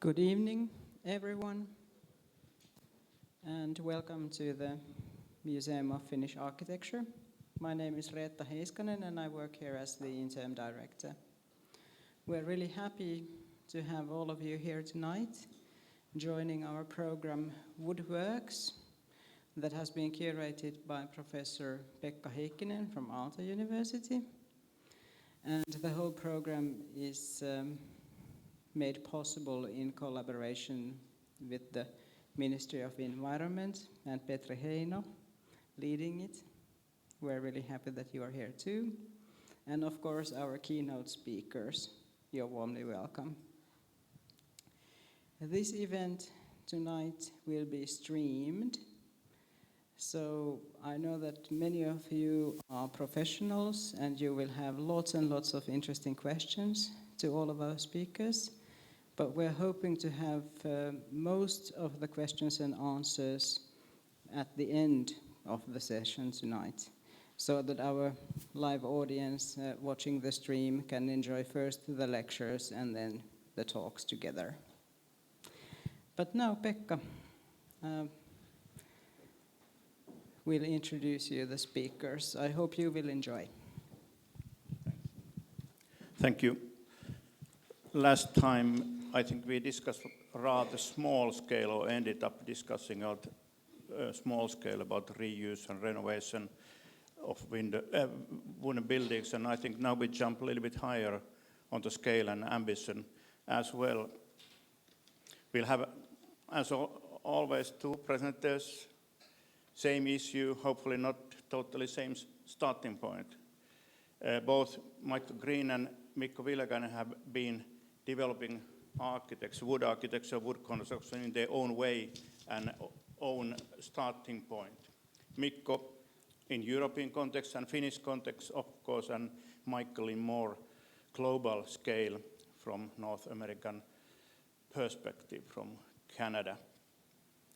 Good evening, everyone, and welcome to the Museum of Finnish Architecture. My name is Reetta Heiskanen, and I work here as the interim director. We're really happy to have all of you here tonight, joining our program Woodworks, that has been curated by Professor Pekka Heikkinen from Aalto University. And the whole program is made possible in collaboration with the Ministry of Environment and Petri Heino leading it. We're really happy that you are here too. And of course, our keynote speakers, you're warmly welcome. This event tonight will be streamed. So I know that many of you are professionals and you will have lots and lots of interesting questions to all of our speakers. But we're hoping to have most of the questions and answers at the end of the session tonight, so that our live audience watching the stream can enjoy first the lectures and then the talks together. But now Pekka will introduce you the speakers. I hope you will enjoy. Thank you. Last time, I think we discussed rather small scale, or ended up discussing out small scale about reuse and renovation of wooden buildings, and I think now we jump a little bit higher on the scale and ambition as well. We'll have, as always, two presenters, same issue, hopefully not totally same starting point. Both Michael Green and Mikko Viljakainen have been developing wood architecture, wood construction in their own way and own starting point. Mikko in European context and Finnish context, of course, and Michael in more global scale from North American perspective, from Canada.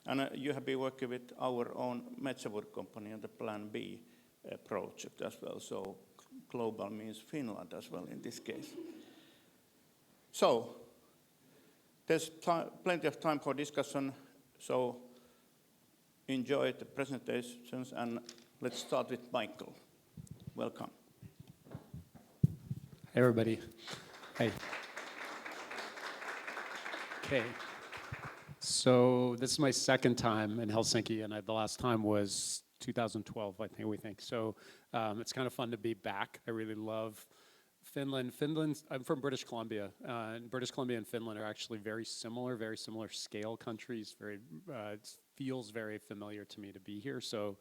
And you have been working with our own Metsäwood company on the Plan B project as well, so global means Finland as well in this case. So, there's plenty of time for discussion, so enjoy the presentations, and let's start with Michael. Welcome. Hey everybody. Hey. Okay. So this is my second time in Helsinki, and the last time was 2012, we think. So it's kind of fun to be back. I really love Finland. I'm from British Columbia, and British Columbia and Finland are actually very similar scale countries. It feels very familiar to me to be here, so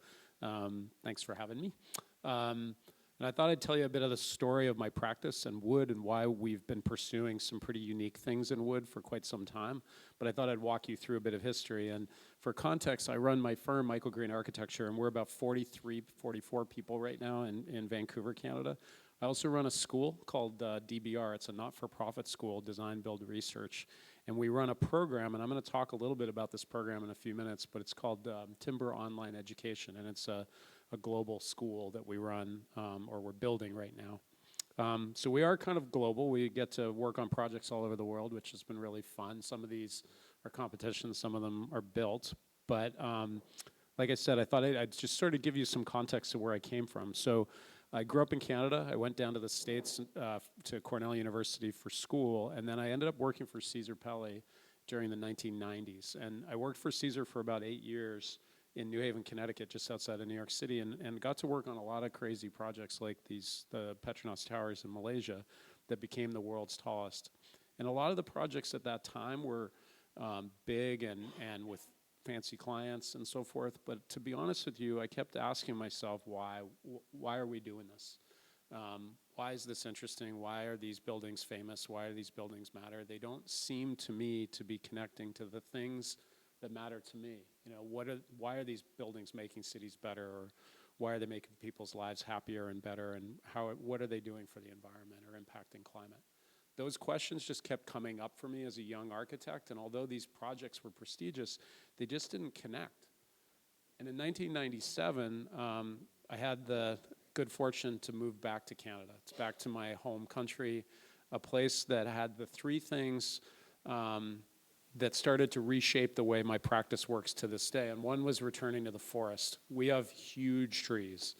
thanks for having me. And I thought I'd tell you a bit of the story of my practice in wood and why we've been pursuing some pretty unique things in wood for quite some time. But I thought I'd walk you through a bit of history. And for context, I run my firm, Michael Green Architecture, and we're about 43, 44 people right now in Vancouver, Canada. I also run a school called DBR. It's a not-for-profit school, Design, Build, Research. And we run a program, and I'm going to talk a little bit about this program in a few minutes, but it's called Timber Online Education, and it's a global school that we run, or we're building right now. So we are kind of global. We get to work on projects all over the world, which has been really fun. Some of these are competitions, some of them are built. But like I said, I thought I'd just sort of give you some context of where I came from. So I grew up in Canada. I went down to the States to Cornell University for school, and then I ended up working for Caesar Pelli during the 1990s. And I worked for Caesar for about 8 years in New Haven, Connecticut, just outside of New York City, and got to work on a lot of crazy projects like the Petronas Towers in Malaysia that became the world's tallest. And a lot of the projects at that time were big and with fancy clients and so forth, but to be honest with you, I kept asking myself, why are we doing this? Why is this interesting? Why are these buildings famous? Why do these buildings matter? They don't seem to me to be connecting to the things that matter to me. You know, why are these buildings making cities better, or why are they making people's lives happier and better, and what are they doing for the environment or impacting climate? Those questions just kept coming up for me as a young architect, and although these projects were prestigious, they just didn't connect. And in 1997, I had the good fortune to move back to Canada. It's back to my home country, a place that had the three things that started to reshape the way my practice works to this day. And one was returning to the forest. We have huge trees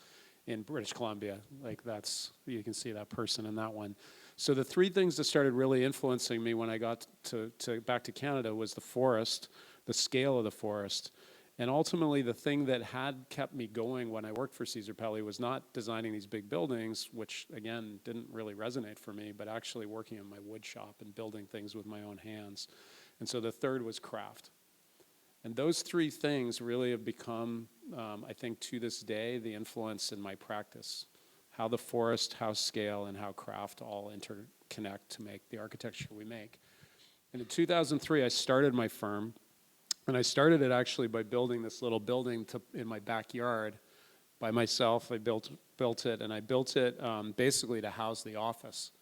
in British Columbia. Like that's, you can see that person in that one. So the three things that started really influencing me when I got to back to Canada was the forest, the scale of the forest, and ultimately the thing that had kept me going when I worked for Caesar Pelli was not designing these big buildings, which again didn't really resonate for me, but actually working in my wood shop and building things with my own hands. And so the third was craft. And those three things really have become, I think to this day, the influence in my practice. How the forest, how scale, and how craft all interconnect to make the architecture we make. And in 2003, I started my firm, and I started it actually by building this little building in my backyard by myself. I built it, and I built it basically to house the office.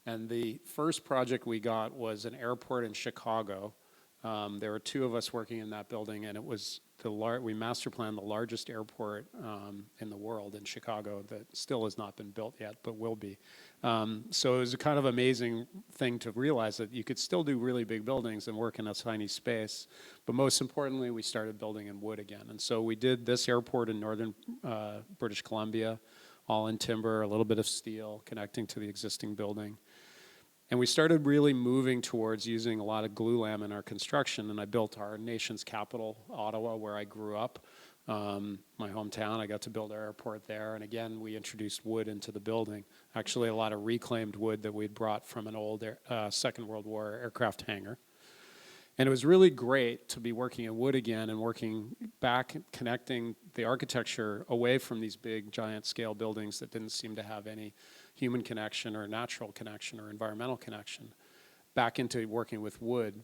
And the first project we got was an airport in Chicago. There were two of us working in that building, and it was we master planned the largest airport in the world in Chicago that still has not been built yet, but will be. So it was a kind of amazing thing to realize that you could still do really big buildings and work in a tiny space. But most importantly, we started building in wood again. And so we did this airport in northern British Columbia, all in timber, a little bit of steel connecting to the existing building. And we started really moving towards using a lot of glulam in our construction, and I built our nation's capital, Ottawa, where I grew up, my hometown. I got to build our airport there, and again, we introduced wood into the building. Actually, a lot of reclaimed wood that we'd brought from an old Second World War aircraft hangar. And it was really great to be working in wood again and working back, connecting the architecture away from these big, giant scale buildings that didn't seem to have any human connection or natural connection or environmental connection, back into working with wood.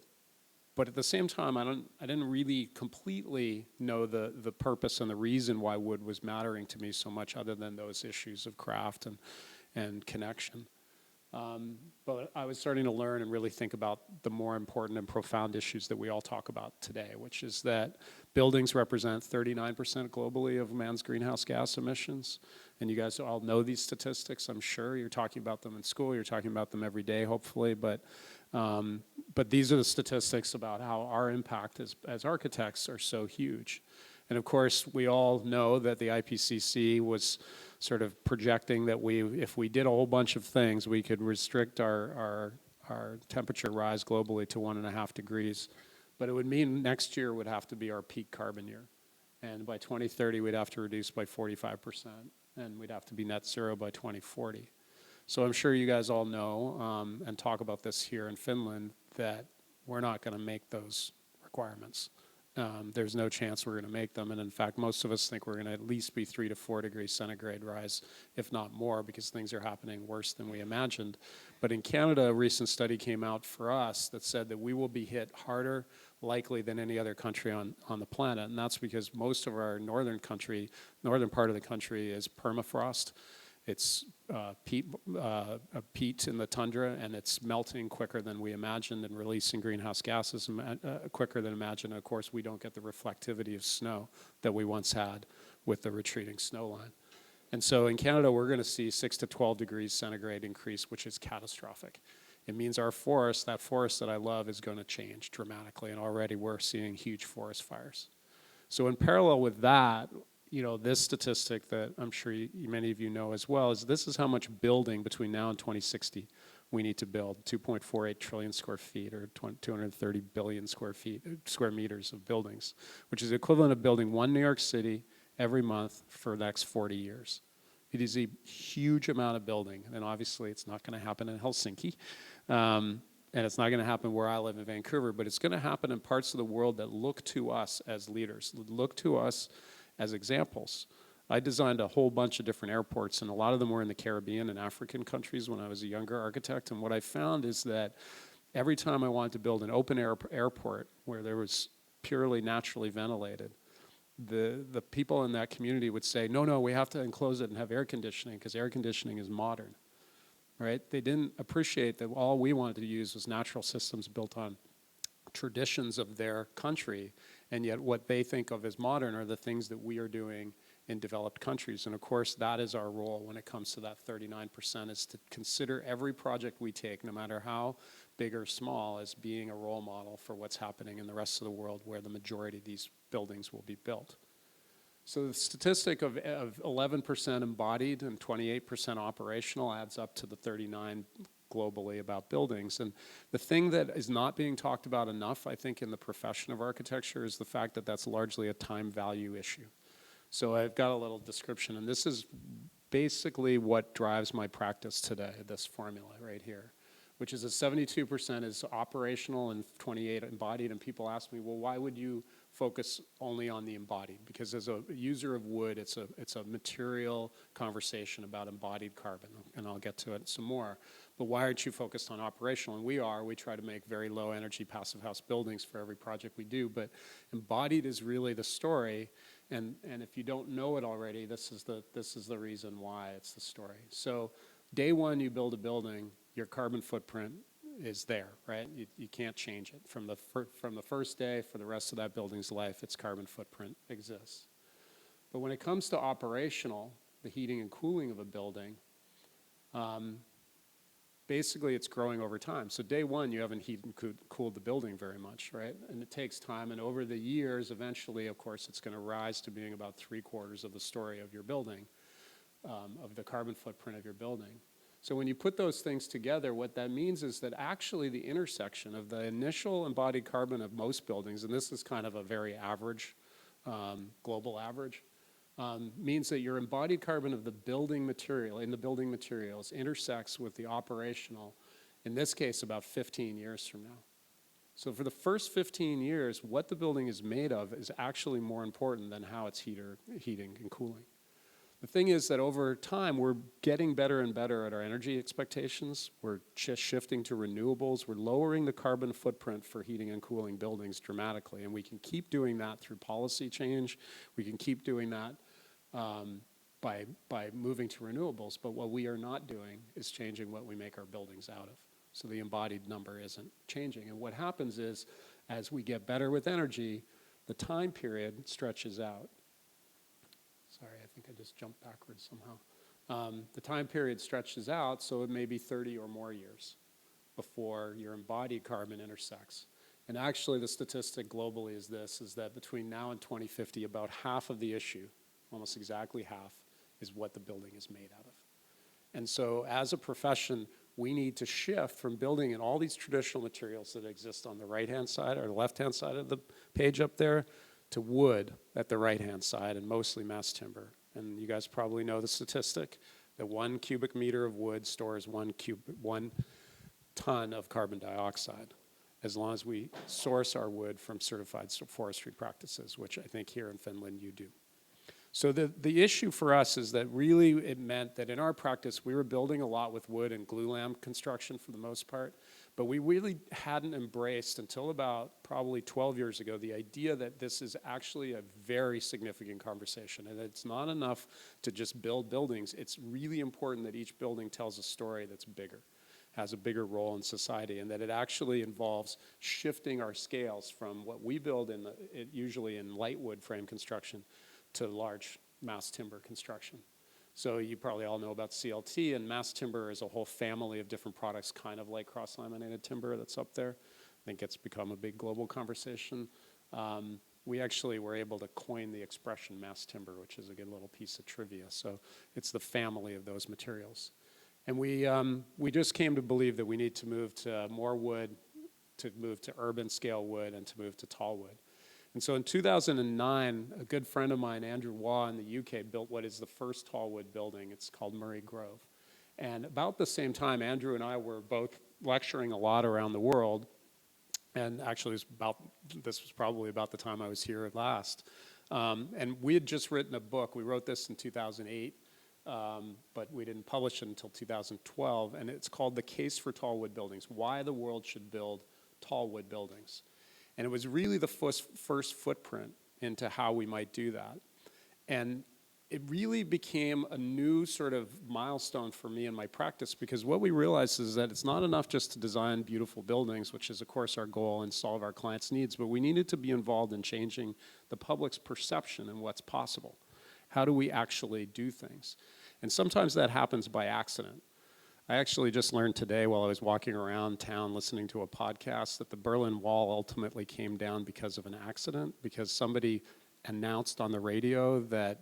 But at the same time, I didn't really completely know the purpose and the reason why wood was mattering to me so much, other than those issues of craft and connection. But I was starting to learn and really think about the more important and profound issues that we all talk about today, which is that buildings represent 39% globally of man's greenhouse gas emissions. And you guys all know these statistics, I'm sure. You're talking about them in school, you're talking about them every day, hopefully. But these are the statistics about how our impact as architects are so huge. And of course, we all know that the IPCC was sort of projecting that if we did a whole bunch of things, we could restrict our temperature rise globally to 1.5 degrees. But it would mean next year would have to be our peak carbon year. And by 2030, we'd have to reduce by 45%. And we'd have to be net zero by 2040. So I'm sure you guys all know, and talk about this here in Finland, that we're not going to make those requirements. There's no chance we're going to make them. And in fact, most of us think we're going to at least be 3 to 4 degrees centigrade rise, if not more, because things are happening worse than we imagined. But in Canada, a recent study came out for us that said that we will be hit harder likely than any other country on the planet. And that's because most of our northern part of the country is permafrost. It's peat in the tundra, and it's melting quicker than we imagined and releasing greenhouse gases quicker than imagined. And of course, we don't get the reflectivity of snow that we once had with the retreating snow line. And so in Canada, we're going to see 6 to 12 degrees centigrade increase, which is catastrophic. It means our forest, that forest that I love, is going to change dramatically, and already we're seeing huge forest fires. So in parallel with that, this statistic that I'm sure many of you know as well is this is how much building between now and 2060 we need to build, 2.48 trillion square feet or 230 billion square meters of buildings, which is the equivalent of building one New York City every month for the next 40 years. It is a huge amount of building, and obviously it's not going to happen in Helsinki, and it's not going to happen where I live in Vancouver, but it's going to happen in parts of the world that look to us as leaders, look to us as examples. I designed a whole bunch of different airports, and a lot of them were in the Caribbean and African countries when I was a younger architect, and what I found is that every time I wanted to build an open airport where there was purely naturally ventilated, the people in that community would say, no, we have to enclose it and have air conditioning because air conditioning is modern, right? They didn't appreciate that all we wanted to use was natural systems built on traditions of their country, and yet what they think of as modern are the things that we are doing in developed countries. And of course, that is our role when it comes to that 39%, is to consider every project we take, no matter how big or small, as being a role model for what's happening in the rest of the world where the majority of these buildings will be built. So the statistic of 11% embodied and 28% operational adds up to the 39 globally about buildings. And the thing that is not being talked about enough, I think, in the profession of architecture is the fact that that's largely a time value issue. So I've got a little description, and this is basically what drives my practice today, this formula right here, which is that 72% is operational and 28 embodied. And people ask me, well, why would you focus only on the embodied? Because as a user of wood, it's a material conversation about embodied carbon, and I'll get to it some more. But why aren't you focused on operational? And we try to make very low energy passive house buildings for every project we do, but embodied is really the story. And if you don't know it already, this is the reason why it's the story. So day one, you build a building, your carbon footprint is there, right? You can't change it. From the first day for the rest of that building's life, its carbon footprint exists. But when it comes to operational, the heating and cooling of a building, basically it's growing over time. So day one, you haven't heated and cooled the building very much, right? And it takes time, and over the years, eventually, of course, it's going to rise to being about 3/4 of the story of your building, of the carbon footprint of your building. So when you put those things together, what that means is that actually the intersection of the initial embodied carbon of most buildings, and this is kind of a very average, global average, means that your embodied carbon of the building material, in the building materials, intersects with the operational, in this case, about 15 years from now. So for the first 15 years, what the building is made of is actually more important than how it's heating and cooling. The thing is that over time, we're getting better and better at our energy expectations. We're just shifting to renewables. We're lowering the carbon footprint for heating and cooling buildings dramatically. And we can keep doing that through policy change. We can keep doing that by moving to renewables. But what we are not doing is changing what we make our buildings out of. So the embodied number isn't changing. And what happens is, as we get better with energy, the time period stretches out. Sorry, I think I just jumped backwards somehow. The time period stretches out, so it may be 30 or more years before your embodied carbon intersects. And actually, the statistic globally is this, is that between now and 2050, about half of the issue, almost exactly half, is what the building is made out of. And so as a profession, we need to shift from building in all these traditional materials that exist on the right-hand side or the left-hand side of the page up there, to wood at the right-hand side, and mostly mass timber. And you guys probably know the statistic that 1 cubic meter of wood stores 1 ton of carbon dioxide, as long as we source our wood from certified forestry practices, which I think here in Finland you do. So the issue for us is that really it meant that in our practice, we were building a lot with wood and glulam construction for the most part, but we really hadn't embraced until about probably 12 years ago the idea that this is actually a very significant conversation, and it's not enough to just build buildings. It's really important that each building tells a story that's bigger, has a bigger role in society, and that it actually involves shifting our scales from what we build usually in light wood frame construction to large mass timber construction. So you probably all know about CLT, and mass timber is a whole family of different products, kind of like cross-laminated timber that's up there. I think it's become a big global conversation. We actually were able to coin the expression mass timber, which is a good little piece of trivia. So it's the family of those materials. And we just came to believe that we need to move to more wood, to move to urban scale wood, and to move to tall wood. And so in 2009, a good friend of mine, Andrew Waugh in the UK, built what is the first tall wood building. It's called Murray Grove. And about the same time, Andrew and I were both lecturing a lot around the world. And actually, this was probably about the time I was here last. And we had just written a book. We wrote this in 2008, but we didn't publish it until 2012. And it's called The Case for Tall Wood Buildings, Why the World Should Build Tall Wood Buildings. And it was really the first footprint into how we might do that. And it really became a new sort of milestone for me in my practice, because what we realized is that it's not enough just to design beautiful buildings, which is of course our goal, and solve our clients' needs, but we needed to be involved in changing the public's perception and what's possible. How do we actually do things? And sometimes that happens by accident. I actually just learned today while I was walking around town listening to a podcast that the Berlin Wall ultimately came down because of an accident, because somebody announced on the radio that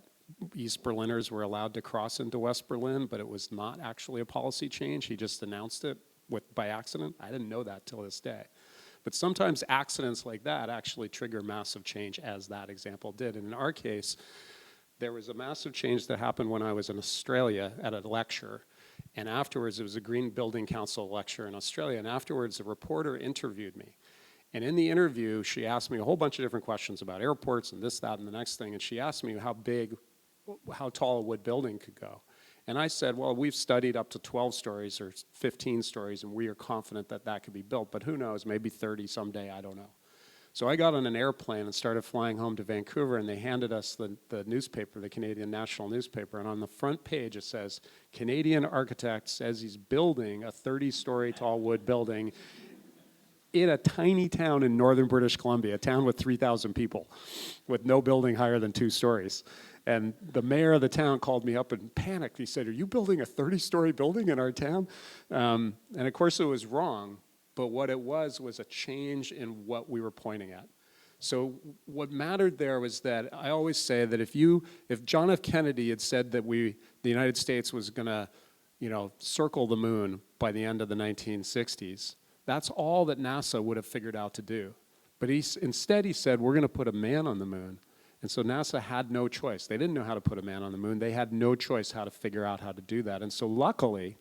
East Berliners were allowed to cross into West Berlin, but it was not actually a policy change. He just announced it by accident. I didn't know that till this day. But sometimes accidents like that actually trigger massive change, as that example did. And in our case, there was a massive change that happened when I was in Australia at a lecture. And afterwards, it was a Green Building Council lecture in Australia. And afterwards, a reporter interviewed me. And in the interview, she asked me a whole bunch of different questions about airports and this, that, and the next thing. And she asked me how tall a wood building could go. And I said, well, we've studied up to 12 stories or 15 stories, and we are confident that that could be built. But who knows, maybe 30 someday, I don't know. So I got on an airplane and started flying home to Vancouver, and they handed us the newspaper, the Canadian National newspaper, and on the front page it says, Canadian architect says he's building a 30-story tall wood building in a tiny town in northern British Columbia, a town with 3,000 people, with no building higher than 2 stories. And the mayor of the town called me up and panicked. He said, are you building a 30-story building in our town? And of course it was wrong. But what it was a change in what we were pointing at. So what mattered there was that I always say that if John F. Kennedy had said that the United States was gonna, circle the moon by the end of the 1960s, that's all that NASA would have figured out to do. But instead he said, we're gonna put a man on the moon. And so NASA had no choice. They didn't know how to put a man on the moon. They had no choice how to figure out how to do that. And so luckily,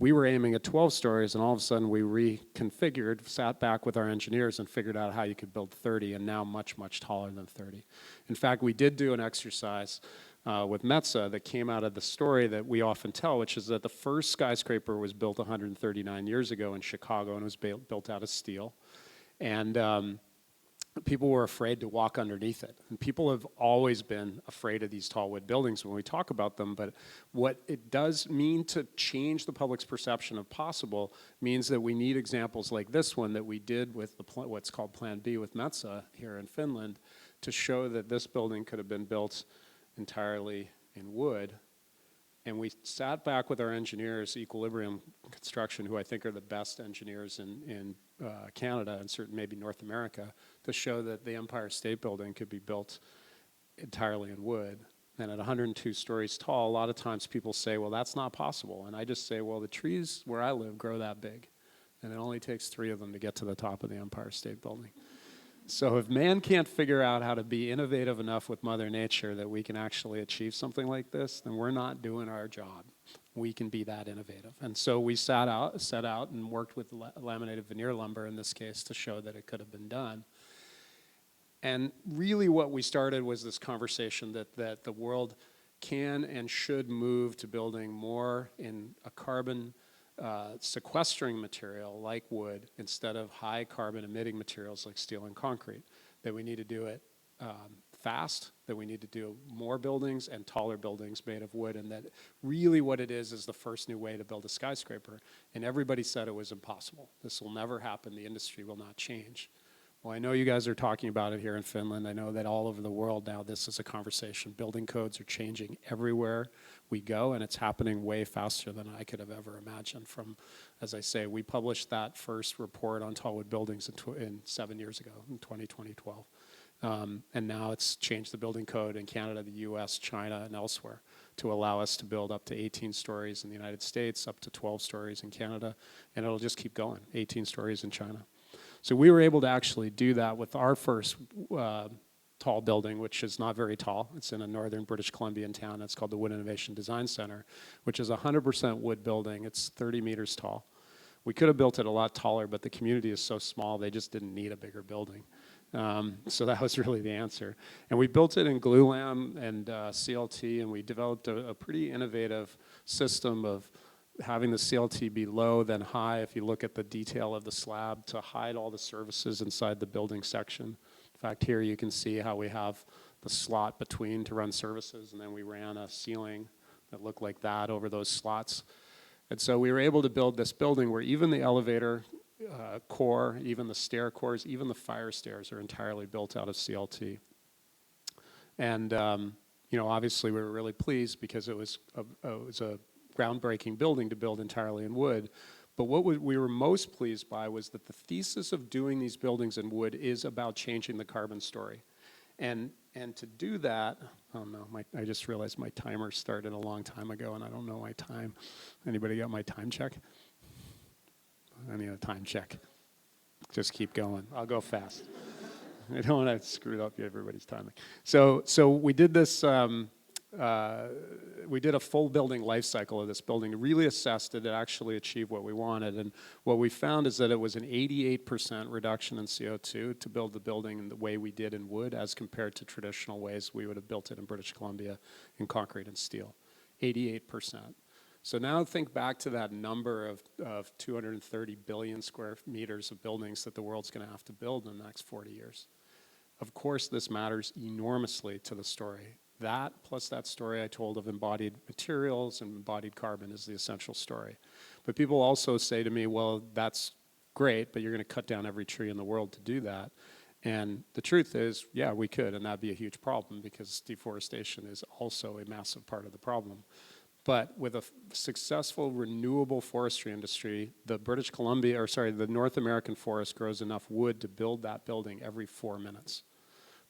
we were aiming at 12 stories, and all of a sudden we reconfigured, sat back with our engineers and figured out how you could build 30, and now much, much taller than 30. In fact, we did do an exercise with Metza that came out of the story that we often tell, which is that the first skyscraper was built 139 years ago in Chicago, and it was built out of steel. And people were afraid to walk underneath it. And people have always been afraid of these tall wood buildings when we talk about them, but what it does mean to change the public's perception of possible means that we need examples like this one that we did with what's called Plan B with Metza here in Finland to show that this building could have been built entirely in wood. And we sat back with our engineers, Equilibrium Construction, who I think are the best engineers in Canada and certain maybe North America, to show that the Empire State Building could be built entirely in wood. And at 102 stories tall, a lot of times people say, well, that's not possible. And I just say, well, the trees where I live grow that big. And it only takes 3 of them to get to the top of the Empire State Building. So if man can't figure out how to be innovative enough with Mother Nature that we can actually achieve something like this, then we're not doing our job. We can be that innovative. And so we set out and worked with laminated veneer lumber in this case to show that it could have been done. And really what we started was this conversation that the world can and should move to building more in a carbon sequestering material like wood instead of high carbon emitting materials like steel and concrete. That we need to do it fast, that we need to do more buildings and taller buildings made of wood, and that really what it is the first new way to build a skyscraper. And everybody said it was impossible. This will never happen. The industry will not change. Well, I know you guys are talking about it here in Finland. I know that all over the world now this is a conversation. Building codes are changing everywhere we go, and it's happening way faster than I could have ever imagined. From, as I say, we published that first report on tall wood buildings in 7 years ago, in 2012. And now it's changed the building code in Canada, the US, China, and elsewhere to allow us to build up to 18 stories in the United States, up to 12 stories in Canada, and it'll just keep going, 18 stories in China. So we were able to actually do that with our first tall building, which is not very tall. It's in a northern British Columbian town. It's called the Wood Innovation Design Center, which is a 100% wood building. It's 30 meters tall. We could have built it a lot taller, but the community is so small, they just didn't need a bigger building. So that was really the answer. And we built it in glulam and CLT, and we developed a pretty innovative system of having the CLT be low, then high, if you look at the detail of the slab, to hide all the services inside the building section. In fact, here you can see how we have the slot between to run services, and then we ran a ceiling that looked like that over those slots. And so we were able to build this building where even the elevator core, even the stair cores, even the fire stairs are entirely built out of CLT. And obviously we were really pleased because it was a groundbreaking building to build entirely in wood. But what we were most pleased by was that the thesis of doing these buildings in wood is about changing the carbon story. And to do that, oh no, I just realized my timer started a long time ago and I don't know my time. Anybody got my time check? I need a time check. Just keep going. I'll go fast. I don't want to screw up everybody's timing. So we did this, we did a full building life cycle of this building, really assessed it, actually achieved what we wanted. And what we found is that it was an 88% reduction in CO2 to build the building in the way we did in wood as compared to traditional ways we would have built it in British Columbia in concrete and steel. 88%. So now think back to that number of 230 billion square meters of buildings that the world's going to have to build in the next 40 years. Of course, this matters enormously to the story. That, plus that story I told of embodied materials and embodied carbon is the essential story. But people also say to me, well, that's great, but you're going to cut down every tree in the world to do that. And the truth is, yeah, we could, and that'd be a huge problem because deforestation is also a massive part of the problem. But with a successful renewable forestry industry, the the North American forest grows enough wood to build that building every 4 minutes.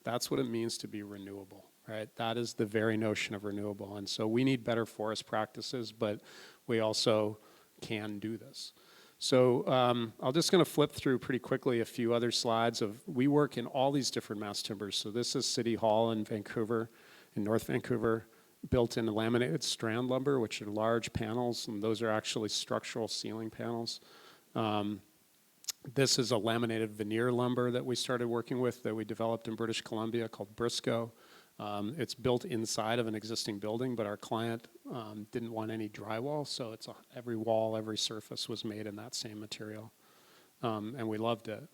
That's what it means to be renewable, right? That is the very notion of renewable. And so we need better forest practices, but we also can do this. So I'm just going to flip through pretty quickly a few other slides we work in all these different mass timbers. So this is City Hall in Vancouver, in North Vancouver, built in laminated strand lumber, which are large panels, and those are actually structural ceiling panels. This is a laminated veneer lumber that we started working with that we developed in British Columbia called Briscoe. It's built inside of an existing building, but our client didn't want any drywall, so every wall, every surface was made in that same material, and we loved it.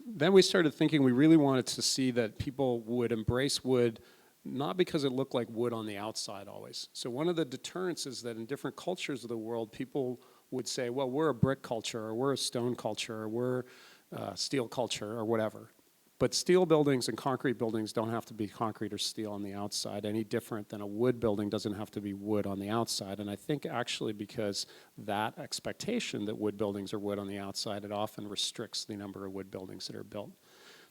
Then we started thinking we really wanted to see that people would embrace wood, not because it looked like wood on the outside always. So one of the deterrents is that in different cultures of the world, people would say, well, we're a brick culture, or we're a stone culture, or we're a steel culture, or whatever. But steel buildings and concrete buildings don't have to be concrete or steel on the outside, any different than a wood building doesn't have to be wood on the outside. And I think actually because that expectation that wood buildings are wood on the outside, it often restricts the number of wood buildings that are built.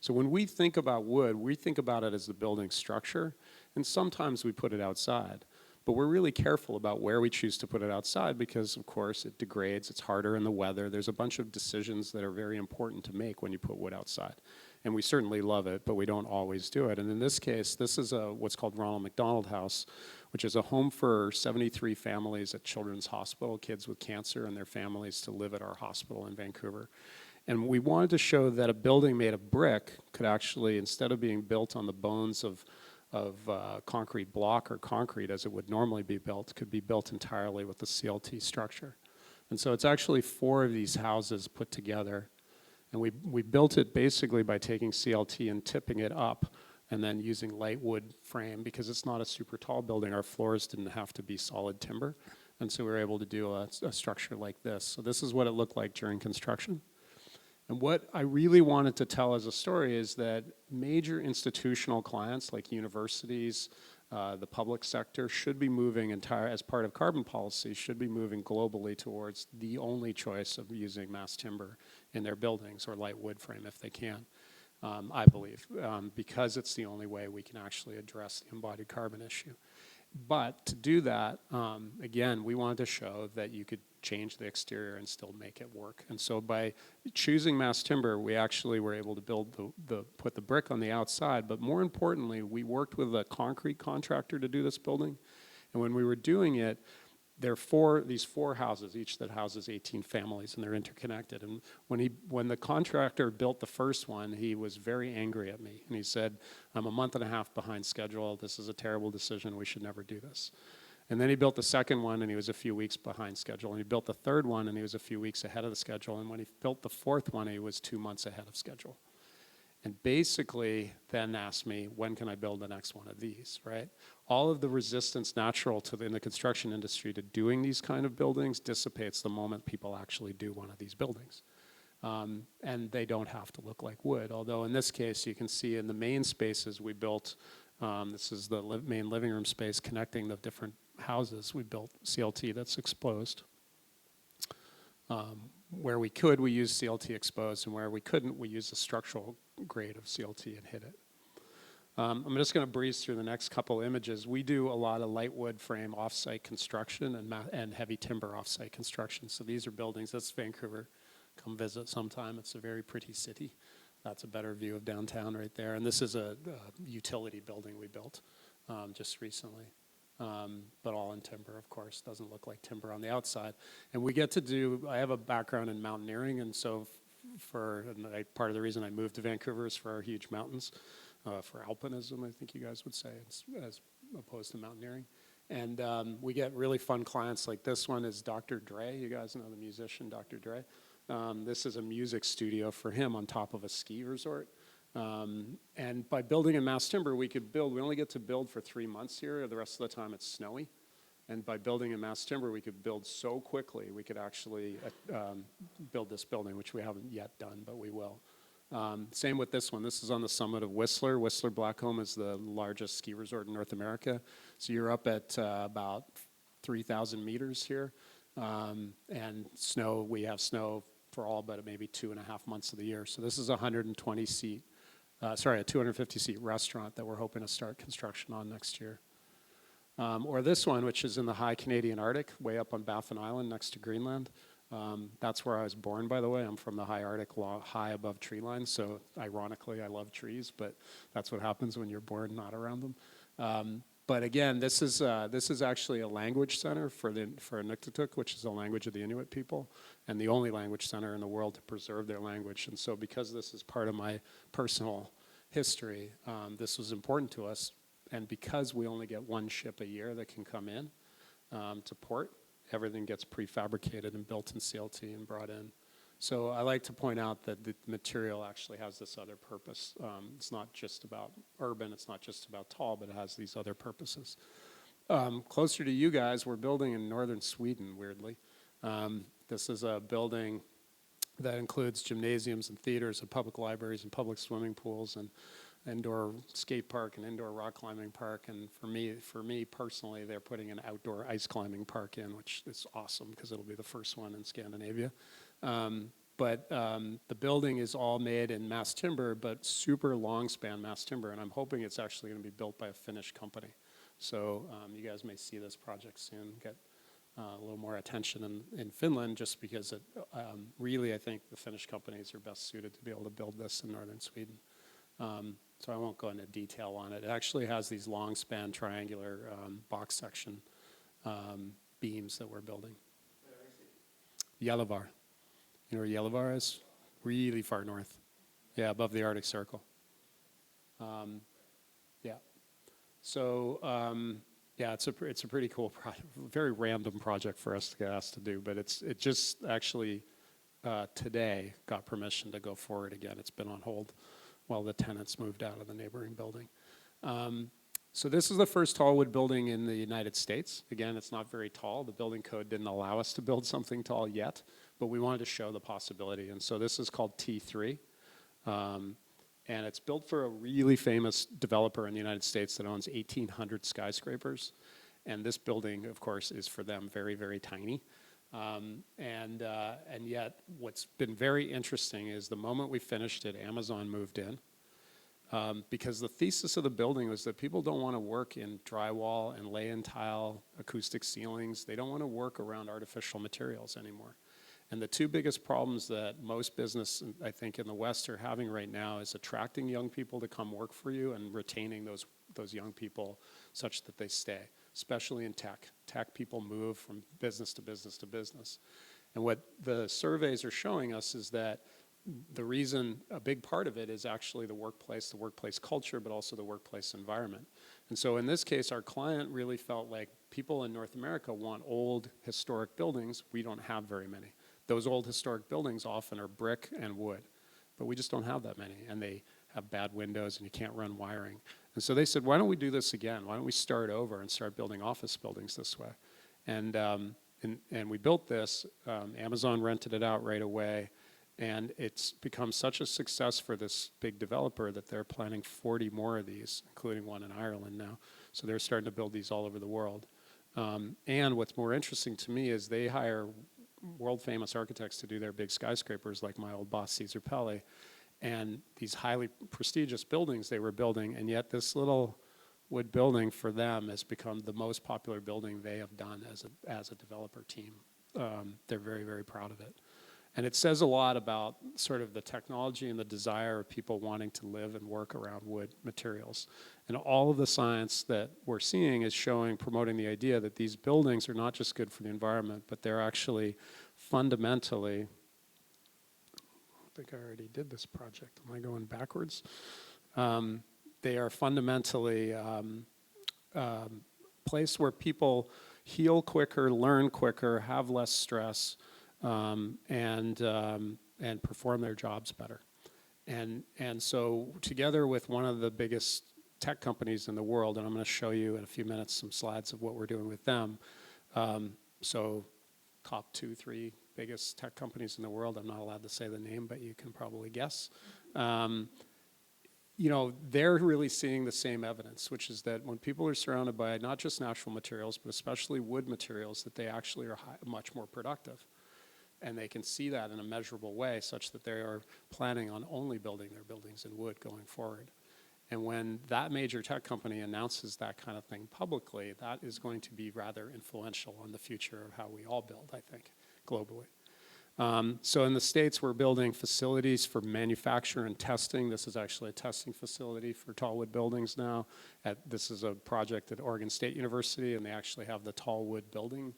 So when we think about wood, we think about it as the building structure, and sometimes we put it outside. But we're really careful about where we choose to put it outside because, of course, it degrades, it's harder in the weather. There's a bunch of decisions that are very important to make when you put wood outside. And we certainly love it, but we don't always do it. And in this case, this is what's called Ronald McDonald House, which is a home for 73 families at Children's Hospital, kids with cancer and their families to live at our hospital in Vancouver. And we wanted to show that a building made of brick could actually, instead of being built on the bones of concrete block or concrete as it would normally be built, could be built entirely with the CLT structure. And so it's actually 4 of these houses put together. And we built it basically by taking CLT and tipping it up and then using light wood frame because it's not a super tall building. Our floors didn't have to be solid timber. And so we were able to do a structure like this. So this is what it looked like during construction. And what I really wanted to tell as a story is that major institutional clients like universities, the public sector should be moving as part of carbon policy, should be moving globally towards the only choice of using mass timber in their buildings or light wood frame if they can, I believe, because it's the only way we can actually address the embodied carbon issue. But to do that, again, we wanted to show that you could change the exterior and still make it work. And so by choosing mass timber, we actually were able to build put the brick on the outside, but more importantly, we worked with a concrete contractor to do this building. And when we were doing it, there are these 4 houses, each that houses 18 families, and they're interconnected. And when the contractor built the first one, he was very angry at me. And he said, I'm a month and a half behind schedule. This is a terrible decision. We should never do this. And then he built the second one, and he was a few weeks behind schedule. And he built the third one, and he was a few weeks ahead of the schedule. And when he built the fourth one, he was 2 months ahead of schedule. And basically then asked me, when can I build the next one of these, right? All of the resistance natural in the construction industry to doing these kind of buildings dissipates the moment people actually do one of these buildings. And they don't have to look like wood. Although in this case, you can see in the main spaces we built, this is the main living room space connecting the different houses, we built CLT that's exposed. Where we could, we used CLT exposed, and where we couldn't, we used a structural grade of CLT and hid it. I'm just going to breeze through the next couple images. We do a lot of light wood frame off-site construction and heavy timber off-site construction. So these are buildings. That's Vancouver. Come visit sometime. It's a very pretty city. That's a better view of downtown right there. And this is a utility building we built just recently. But all in timber, of course. Doesn't look like timber on the outside. And we get to do, I have a background in mountaineering, and so part of the reason I moved to Vancouver is for our huge mountains, for alpinism, I think you guys would say, as opposed to mountaineering. And we get really fun clients like this one is Dr. Dre. You guys know the musician Dr. Dre. This is a music studio for him on top of a ski resort. And by building in mass timber, we only get to build for 3 months here. The rest of the time it's snowy. And by building in mass timber, we could build so quickly, we could actually build this building, which we haven't yet done, but we will. Same with this one. This is on the summit of Whistler. Whistler Blackcomb is the largest ski resort in North America. So you're up at about 3,000 meters here. And snow, we have snow for all but maybe 2.5 months of the year. So this is a 250-seat restaurant that we're hoping to start construction on next year. Or this one, which is in the high Canadian Arctic, way up on Baffin Island next to Greenland. That's where I was born, by the way. I'm from the high Arctic, high above tree line. So ironically, I love trees, but that's what happens when you're born not around them. But again, this is actually a language center for Inuktitut, which is the language of the Inuit people, and the only language center in the world to preserve their language. And so because this is part of my personal history, this was important to us. And because we only get one ship a year that can come in to port, everything gets prefabricated and built in CLT and brought in. So I like to point out that the material actually has this other purpose. It's not just about urban, it's not just about tall, but it has these other purposes. Closer to you guys, we're building in northern Sweden, weirdly. This is a building that includes gymnasiums and theaters and public libraries and public swimming pools and indoor skate park and indoor rock climbing park. And for me personally, they're putting an outdoor ice climbing park in, which is awesome because it'll be the first one in Scandinavia. But the building is all made in mass timber, but super long span mass timber. And I'm hoping it's actually going to be built by a Finnish company. So you guys may see this project soon get a little more attention in Finland, just because really I think the Finnish companies are best suited to be able to build this in northern Sweden. So I won't go into detail on it. It actually has these long span triangular box section beams that we're building. Gällivare. You know where Gällivare is? Really far north. Yeah, above the Arctic Circle. Yeah. So yeah, it's a pretty cool project. Very random project for us to get asked to do, but it just actually today got permission to go forward again. It's been on hold while the tenants moved out of the neighboring building. So this is the first tall wood building in the United States. Again, it's not very tall. The building code didn't allow us to build something tall yet, but we wanted to show the possibility. And so this is called T3. And it's built for a really famous developer in the United States that owns 1,800 skyscrapers. And this building, of course, is for them very, very tiny. And yet what's been very interesting is the moment we finished it, Amazon moved in. Because the thesis of the building was that people don't want to work in drywall and lay-in tile, acoustic ceilings. They don't want to work around artificial materials anymore. And the two biggest problems that most business, I think, in the West are having right now is attracting young people to come work for you and retaining those young people such that they stay, especially in tech. Tech people move from business to business to business. And what the surveys are showing us is that the reason, a big part of it is actually the workplace culture, but also the workplace environment. And so in this case, our client really felt like people in North America want old historic buildings. We don't have very many. Those old historic buildings often are brick and wood, but we just don't have that many. And they have bad windows and you can't run wiring. And so they said, why don't we do this again? Why don't we start over and start building office buildings this way? And we built this. Amazon rented it out right away. And it's become such a success for this big developer that they're planning 40 more of these, including one in Ireland now. So they're starting to build these all over the world. And what's more interesting to me is they hire world-famous architects to do their big skyscrapers, like my old boss, Cesar Pelli, and these highly prestigious buildings they were building, and yet this little wood building for them has become the most popular building they have done as a developer team. They're very, very proud of it. And it says a lot about sort of the technology and the desire of people wanting to live and work around wood materials. And all of the science that we're seeing is promoting the idea that these buildings are not just good for the environment, but they're actually fundamentally, I think I already did this project. Am I going backwards? They are fundamentally place where people heal quicker, learn quicker, have less stress, and perform their jobs better. And so together with one of the biggest tech companies in the world, and I'm going to show you in a few minutes some slides of what we're doing with them. So top 2, 3 biggest tech companies in the world. I'm not allowed to say the name, but you can probably guess. You know, they're really seeing the same evidence, which is that when people are surrounded by not just natural materials, but especially wood materials, that they actually are much more productive. And they can see that in a measurable way, such that they are planning on only building their buildings in wood going forward. And when that major tech company announces that kind of thing publicly, that is going to be rather influential on the future of how we all build, I think, globally. So in the States, we're building facilities for manufacture and testing. This is actually a testing facility for tall wood buildings now. This is a project at Oregon State University, and they actually have the tall wood building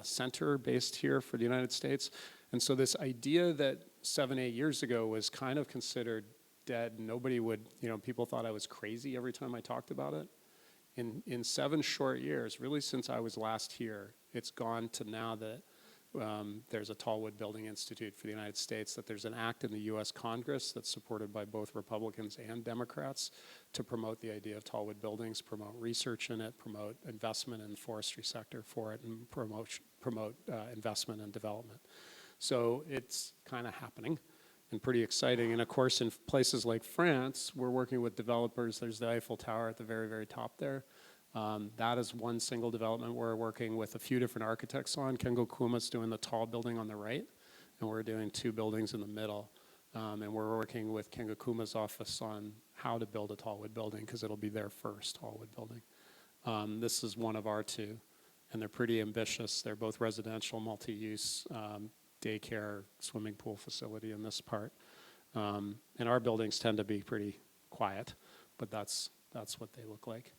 center based here for the United States. And so this idea that 7, 8 years ago was kind of considered dead, nobody would, you know, people thought I was crazy every time I talked about it. In 7 short years, really since I was last here, it's gone to now that there's a Tall Wood Building Institute for the United States, that there's an act in the US Congress that's supported by both Republicans and Democrats to promote the idea of tall wood buildings, promote research in it, promote investment in the forestry sector for it, and promote investment and development. So it's kind of happening and pretty exciting. And of course, in places like France, we're working with developers. There's the Eiffel Tower at the very, very top there. That is one single development we're working with a few different architects on. Kengo Kuma's doing the tall building on the right, and we're doing 2 buildings in the middle. And we're working with Kengo Kuma's office on how to build a tall wood building, because it'll be their first tall wood building. This is one of our 2, and they're pretty ambitious. They're both residential, multi-use, daycare, swimming pool facility in this part. And our buildings tend to be pretty quiet, but that's what they look like.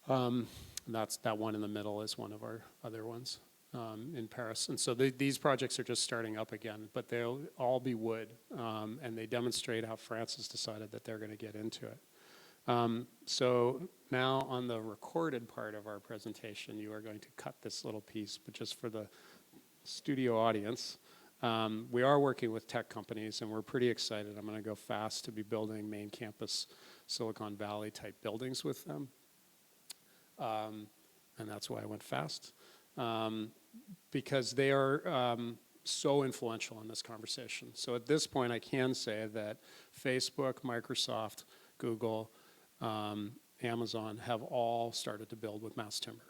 That one in the middle is one of our other ones in Paris. And so these projects are just starting up again, but they'll all be wood, and they demonstrate how France has decided that they're going to get into it. So now on the recorded part of our presentation, you are going to cut this little piece, but just for the studio audience, we are working with tech companies, and we're pretty excited. I'm going to go fast to be building main campus Silicon Valley type buildings with them. And that's why I went fast, because they are so influential in this conversation. So at this point, I can say that Facebook, Microsoft, Google, Amazon have all started to build with mass timber.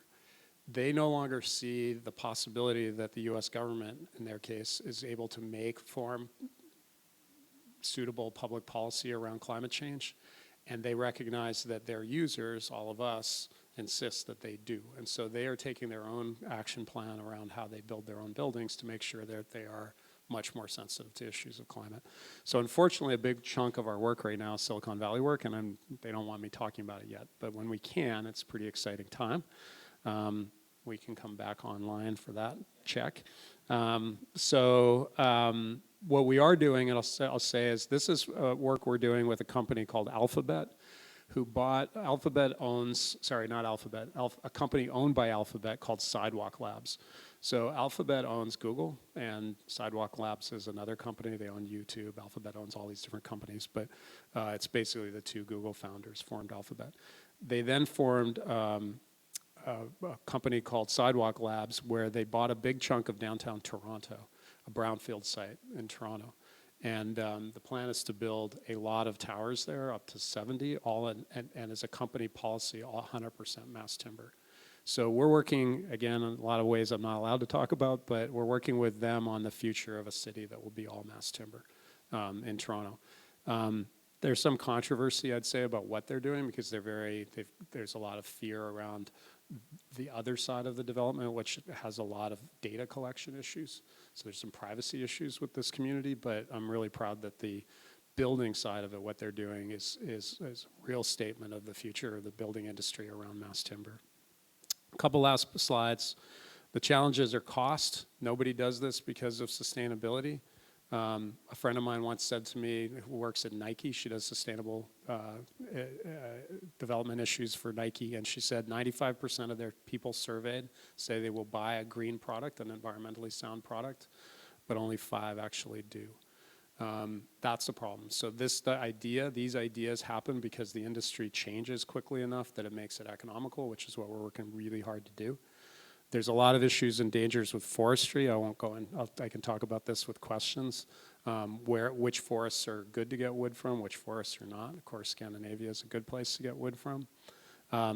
They no longer see the possibility that the US government, in their case, is able to form suitable public policy around climate change. And they recognize that their users, all of us, insist that they do. And so they are taking their own action plan around how they build their own buildings to make sure that they are much more sensitive to issues of climate. So unfortunately, a big chunk of our work right now is Silicon Valley work, and they don't want me talking about it yet. But when we can, it's a pretty exciting time. We can come back online for that check. What we are doing, and I'll say is this is work we're doing with a company called Alphabet, who bought, Alphabet owns, sorry, not Alphabet, a company owned by Alphabet called Sidewalk Labs. So Alphabet owns Google, and Sidewalk Labs is another company. They own YouTube. Alphabet owns all these different companies, but it's basically the 2 Google founders formed Alphabet. They then formed a company called Sidewalk Labs, where they bought a big chunk of downtown Toronto, a brownfield site in Toronto. And the plan is to build a lot of towers there, up to 70, and as a company policy, all 100% mass timber. So we're working, again, in a lot of ways I'm not allowed to talk about, but we're working with them on the future of a city that will be all mass timber in Toronto. There's some controversy, I'd say, about what they're doing because there's a lot of fear around the other side of the development, which has a lot of data collection issues. So there's some privacy issues with this community, but I'm really proud that the building side of it, what they're doing is a real statement of the future of the building industry around mass timber. A couple last slides. The challenges are cost. Nobody does this because of sustainability. A friend of mine once said to me, who works at Nike, she does sustainable development issues for Nike, and she said 95% of their people surveyed say they will buy a green product, an environmentally sound product, but only 5 actually do. That's the problem. So these ideas happen because the industry changes quickly enough that it makes it economical, which is what we're working really hard to do. There's a lot of issues and dangers with forestry. I won't go in. I can talk about this with questions. Which forests are good to get wood from, which forests are not. Of course, Scandinavia is a good place to get wood from.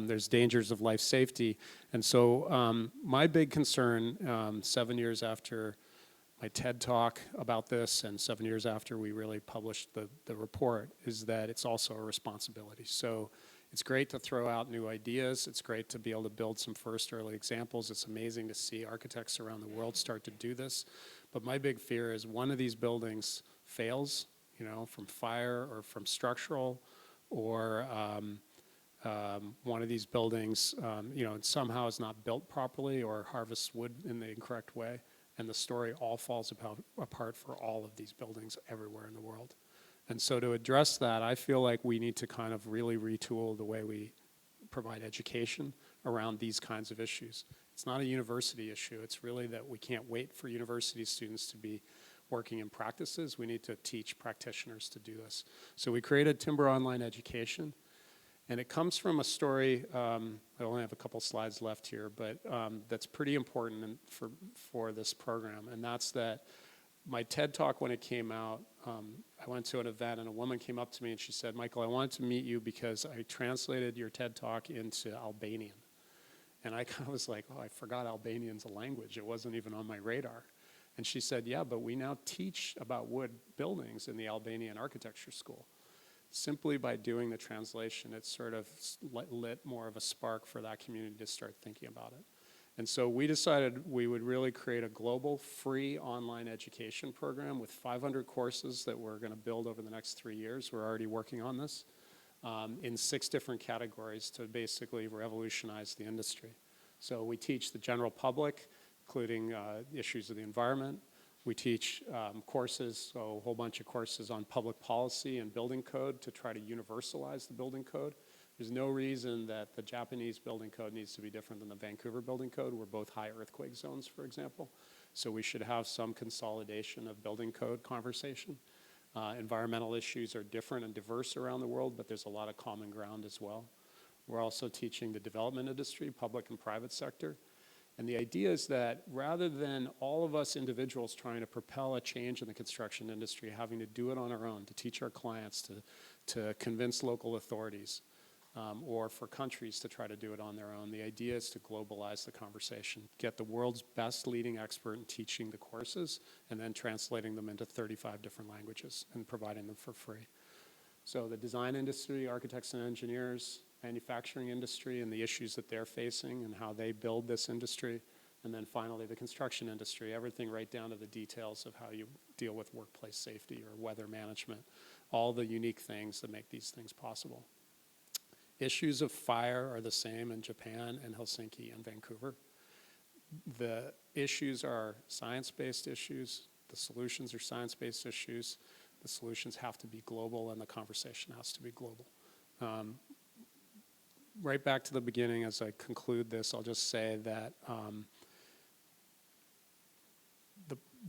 There's dangers of life safety. And so my big concern 7 years after my TED talk about this and 7 years after we really published the report is that it's also a responsibility. So it's great to throw out new ideas. It's great to be able to build some first early examples. It's amazing to see architects around the world start to do this. But my big fear is one of these buildings fails, from fire or from structural, or one of these buildings, somehow is not built properly or harvests wood in the incorrect way, and the story all falls apart for all of these buildings everywhere in the world. And so to address that, I feel like we need to kind of really retool the way we provide education around these kinds of issues. It's not a university issue. It's really that we can't wait for university students to be working in practices. We need to teach practitioners to do this. So we created Timber Online Education, and it comes from a story, I only have a couple slides left here, but that's pretty important for this program, and that's that my TED Talk, when it came out, I went to an event and a woman came up to me and she said, Michael, I wanted to meet you because I translated your TED Talk into Albanian. And I kind of was like, oh, I forgot Albanian's a language. It wasn't even on my radar. And she said, yeah, but we now teach about wood buildings in the Albanian architecture school. Simply by doing the translation, it sort of lit more of a spark for that community to start thinking about it. And so we decided we would really create a global free online education program with 500 courses that we're going to build over the next 3 years. We're already working on this in 6 different categories to basically revolutionize the industry. So we teach the general public, including issues of the environment. We teach courses, so a whole bunch of courses on public policy and building code to try to universalize the building code. There's no reason that the Japanese building code needs to be different than the Vancouver building code. We're both high earthquake zones, for example. So we should have some consolidation of building code conversation. Environmental issues are different and diverse around the world, but there's a lot of common ground as well. We're also teaching the development industry, public and private sector. And the idea is that rather than all of us individuals trying to propel a change in the construction industry, having to do it on our own, to teach our clients, to convince local authorities, or for countries to try to do it on their own. The idea is to globalize the conversation, get the world's best leading expert in teaching the courses, and then translating them into 35 different languages and providing them for free. So the design industry, architects and engineers, manufacturing industry and the issues that they're facing and how they build this industry, and then finally the construction industry, everything right down to the details of how you deal with workplace safety or weather management, all the unique things that make these things possible. Issues of fire are the same in Japan and Helsinki and Vancouver. The issues are science-based issues. The solutions are science-based issues. The solutions have to be global and the conversation has to be global. Right back to the beginning, as I conclude this, I'll just say that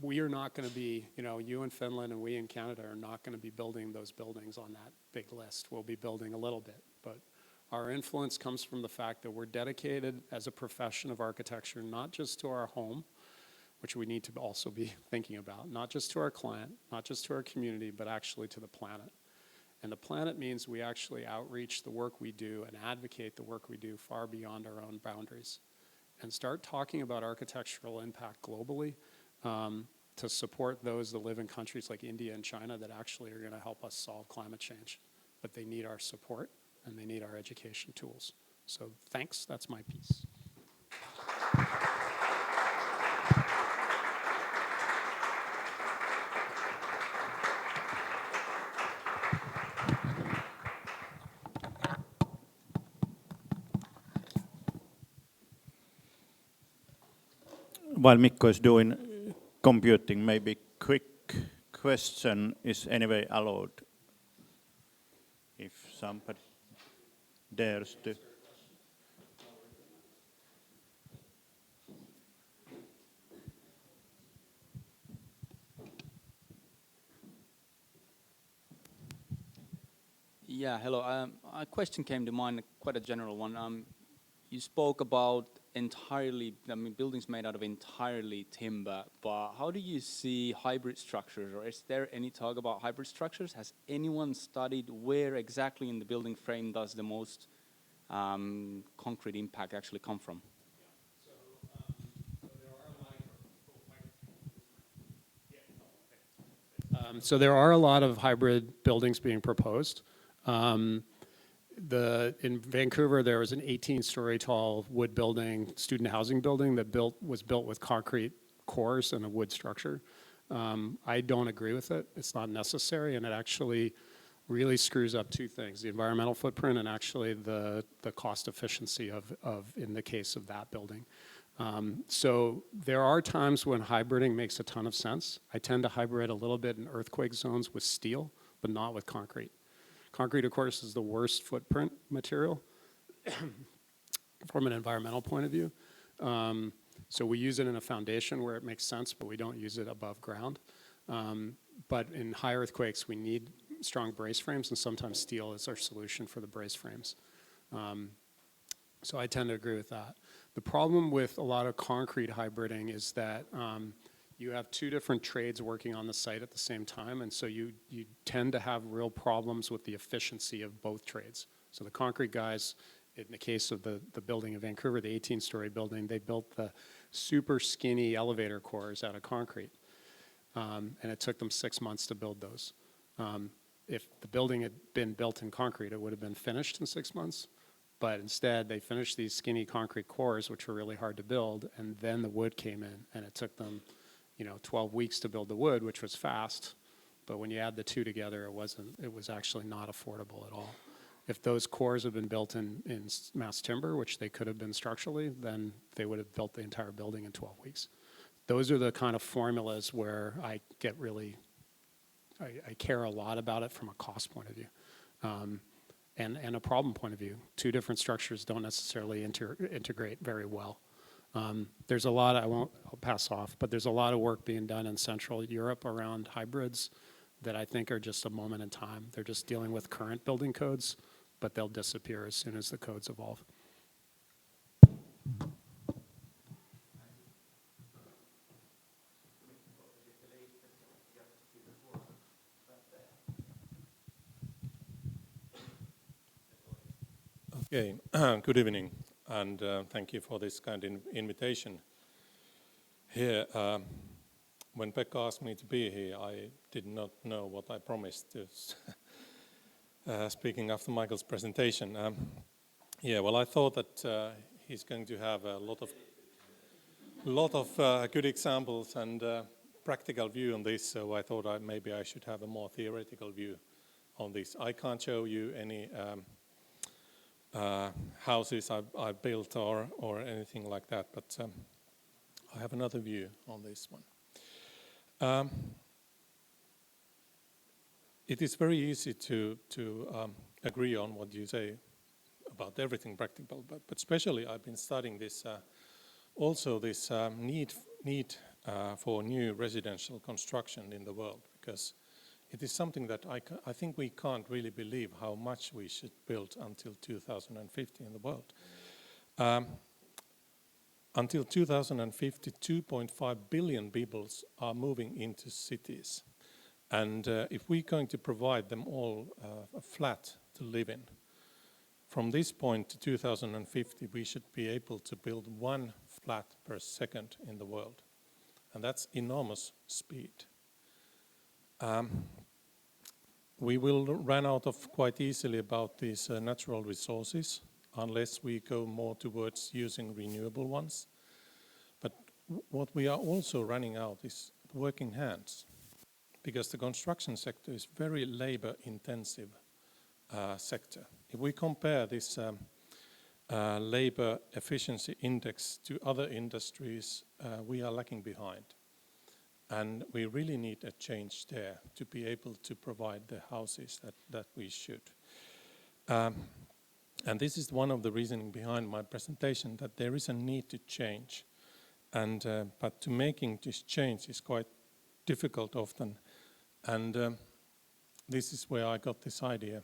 we are not going to be, you in Finland and we in Canada are not going to be building those buildings on that big list. We'll be building a little bit, but our influence comes from the fact that we're dedicated as a profession of architecture, not just to our home, which we need to also be thinking about, not just to our client, not just to our community, but actually to the planet. And the planet means we actually outreach the work we do and advocate the work we do far beyond our own boundaries. and start talking about architectural impact globally to support those that live in countries like India and China that actually are going to help us solve climate change. But they need our support and they need our education tools. So thanks, that's my piece. While Mikko is doing computing, maybe quick question is anyway allowed if somebody dares to. Yeah, hello. A question came to mind, quite a general one. You spoke about buildings made out of entirely timber, but how do you see hybrid structures, or is there any talk about hybrid structures? Has anyone studied where exactly in the building frame does the most concrete impact actually come from? So there are a lot of hybrid buildings being proposed. In Vancouver, there was an 18-story tall wood building, student housing building that was built with concrete cores and a wood structure. I don't agree with it. It's not necessary, and it actually really screws up two things: the environmental footprint and actually the cost efficiency of in the case of that building. So there are times when hybriding makes a ton of sense. I tend to hybrid a little bit in earthquake zones with steel, but not with concrete. Concrete, of course, is the worst footprint material from an environmental point of view. So we use it in a foundation where it makes sense, but we don't use it above ground. But in high earthquakes, we need strong brace frames, and sometimes steel is our solution for the brace frames. So I tend to agree with that. The problem with a lot of concrete hybriding is that you have two different trades working on the site at the same time, and so you tend to have real problems with the efficiency of both trades. So the concrete guys, in the case of the building in Vancouver, the 18-story building, they built the super skinny elevator cores out of concrete, and it took them 6 months to build those. If the building had been built in concrete, it would have been finished in 6 months. But instead, they finished these skinny concrete cores, which were really hard to build, and then the wood came in, and it took them 12 weeks to build the wood, which was fast, but when you add the two together, it was actually not affordable at all. If those cores had been built in mass timber, which they could have been structurally, then they would have built the entire building in 12 weeks. Those are the kind of formulas where I get really, I care a lot about it from a cost point of view. And a problem point of view. Two different structures don't necessarily integrate very well. There's a lot, I'll pass off, but there's a lot of work being done in Central Europe around hybrids that I think are just a moment in time. They're just dealing with current building codes, but they'll disappear as soon as the codes evolve. Okay, good evening, and thank you for this kind of invitation here. When Pekka asked me to be here, I did not know what I promised to speaking after Michael's presentation. Yeah, well, I thought that he's going to have a lot of good examples and practical view on this, so I thought maybe I should have a more theoretical view on this. I can't show you any houses I built or anything like that, but I have another view on this one. It is very easy to agree on what you say about everything practical, but especially I've been studying this also this need for new residential construction in the world, because it is something that I think we can't really believe how much we should build until 2050 in the world. Until 2050, 2.5 billion people are moving into cities. And if we're going to provide them all a flat to live in, from this point to 2050, we should be able to build 1 flat per second in the world. And that's enormous speed. We will run out of quite easily about these natural resources unless we go more towards using renewable ones. But what we are also running out is working hands, because the construction sector is very labor-intensive sector. If we compare this labor efficiency index to other industries, we are lagging behind. And we really need a change there to be able to provide the houses that we should. And this is one of the reasoning behind my presentation, that there is a need to change. And but to making this change is quite difficult often. And this is where I got this idea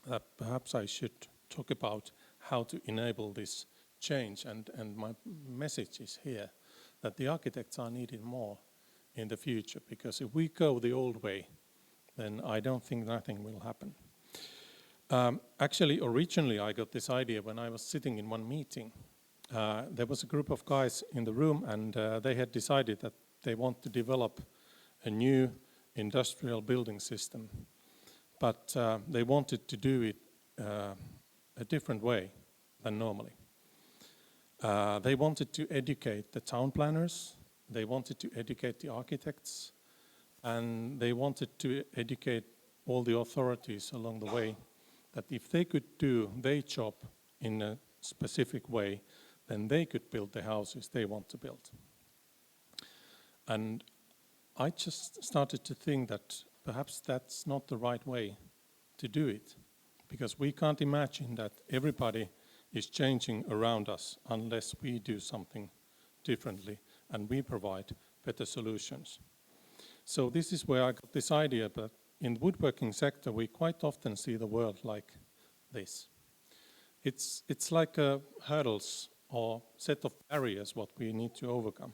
that perhaps I should talk about how to enable this change. And my message is here, that the architects are needed more in the future, because if we go the old way, then I don't think nothing will happen. Actually, originally I got this idea when I was sitting in one meeting. There was a group of guys in the room, and they had decided that they want to develop a new industrial building system. But they wanted to do it a different way than normally. They wanted to educate the town planners, they wanted to educate the architects, and they wanted to educate all the authorities along the way that if they could do their job in a specific way, then they could build the houses they want to build. And I just started to think that perhaps that's not the right way to do it, because we can't imagine that everybody is changing around us unless we do something differently and we provide better solutions. So this is where I got this idea, but in the woodworking sector we quite often see the world like this. It's like hurdles or set of barriers what we need to overcome.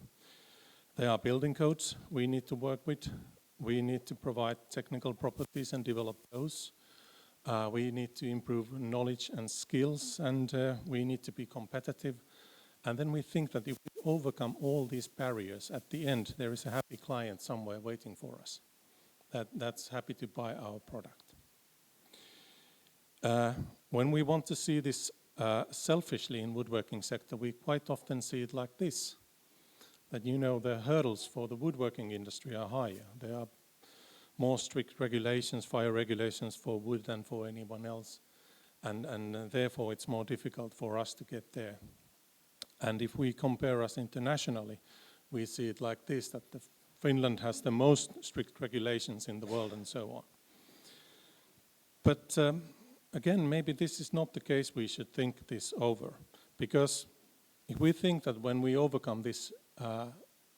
There are building codes we need to work with. We need to provide technical properties and develop those. We need to improve knowledge and skills, and we need to be competitive. And then we think that if we overcome all these barriers, at the end there is a happy client somewhere waiting for us that's happy to buy our product. When we want to see this selfishly in woodworking sector, we quite often see it like this, that the hurdles for the woodworking industry are higher. There are more strict regulations, fire regulations for wood than for anyone else, and therefore it's more difficult for us to get there. And if we compare us internationally, we see it like this, that Finland has the most strict regulations in the world and so on. But again, maybe this is not the case. We should think this over, because if we think that when we overcome these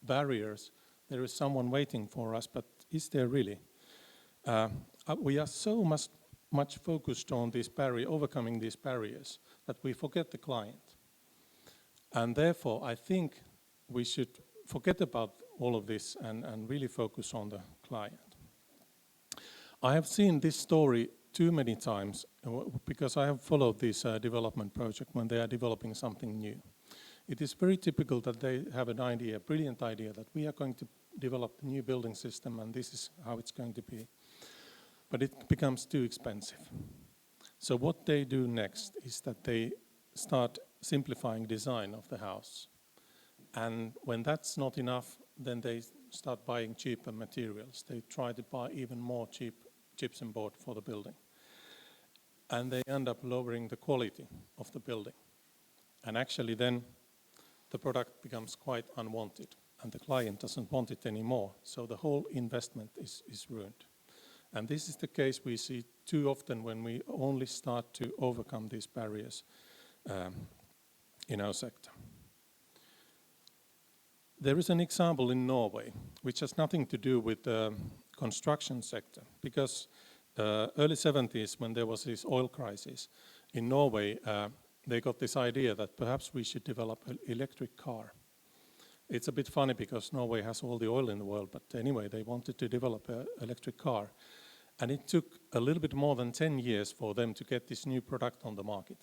barriers, there is someone waiting for us, but is there really? We are so much focused on this overcoming these barriers that we forget the client. And therefore, I think we should forget about all of this and really focus on the client. I have seen this story too many times because I have followed this development project when they are developing something new. It is very typical that they have an idea, a brilliant idea, that we are going to develop a new building system and this is how it's going to be. But it becomes too expensive. So what they do next is that they start simplifying design of the house. And when that's not enough, then they start buying cheaper materials. They try to buy even more cheap gypsum board for the building. And they end up lowering the quality of the building. And actually then the product becomes quite unwanted and the client doesn't want it anymore. So the whole investment is ruined. And this is the case we see too often when we only start to overcome these barriers in our sector. There is an example in Norway which has nothing to do with the construction sector, because early 70s, when there was this oil crisis in Norway, they got this idea that perhaps we should develop an electric car. It's a bit funny because Norway has all the oil in the world, but anyway, they wanted to develop an electric car. And it took a little bit more than 10 years for them to get this new product on the market.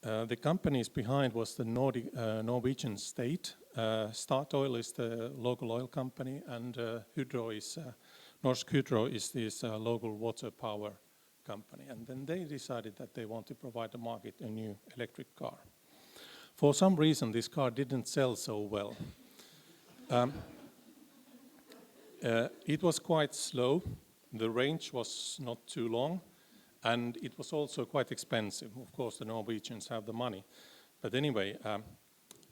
The companies behind was the Norwegian state. Statoil is the local oil company, and Norsk Hydro is this local water power company. And then they decided that they want to provide the market a new electric car. For some reason, this car didn't sell so well. It was quite slow, the range was not too long, and it was also quite expensive. Of course, the Norwegians have the money. But anyway,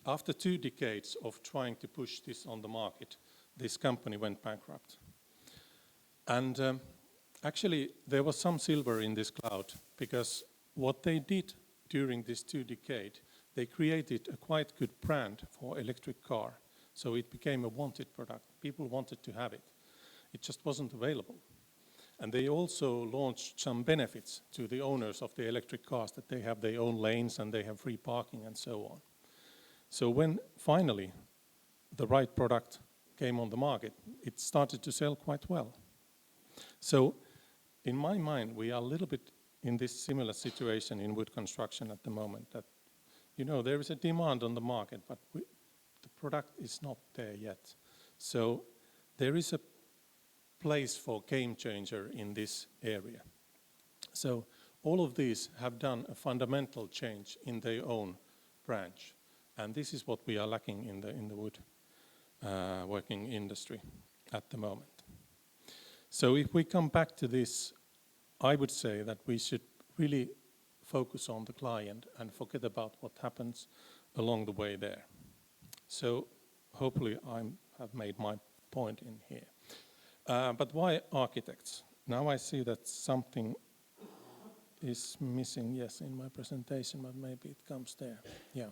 after 2 decades of trying to push this on the market, this company went bankrupt. And actually, there was some silver in this cloud, because what they did during this 2 decades, they created a quite good brand for electric car. So it became a wanted product. People wanted to have it. It just wasn't available. And they also launched some benefits to the owners of the electric cars, that they have their own lanes and they have free parking and so on. So when finally the right product came on the market, it started to sell quite well. So in my mind, we are a little bit in this similar situation in wood construction at the moment, that, you know, there is a demand on the market, but the product is not there yet. So there is a place for game changer in this area. So all of these have done a fundamental change in their own branch. And this is what we are lacking in the wood working industry at the moment. So if we come back to this, I would say that we should really focus on the client and forget about what happens along the way there. So hopefully I have made my point in here. But why architects? Now I see that something is missing, yes, in my presentation, but maybe it comes there. Yeah.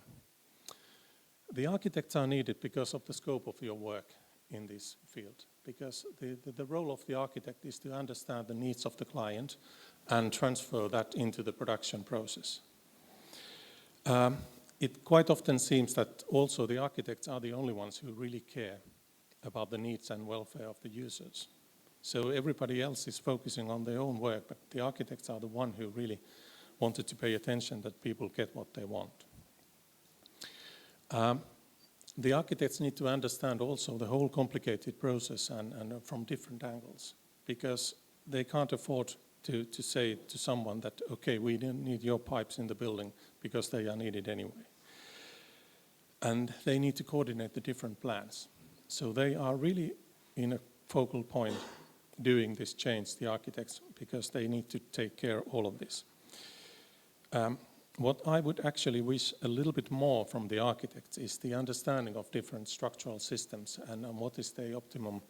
The architects are needed because of the scope of your work in this field, because the role of the architect is to understand the needs of the client and transfer that into the production process. It quite often seems that also the architects are the only ones who really care about the needs and welfare of the users. So everybody else is focusing on their own work, but the architects are the one who really wanted to pay attention that people get what they want. The architects need to understand also the whole complicated process and from different angles, because they can't afford to say to someone that, okay, we don't need your pipes in the building because they are needed anyway. And they need to coordinate the different plans. So they are really in a focal point doing this change, the architects, because they need to take care of all of this. What I would actually wish a little bit more from the architects is the understanding of different structural systems and what is the optimum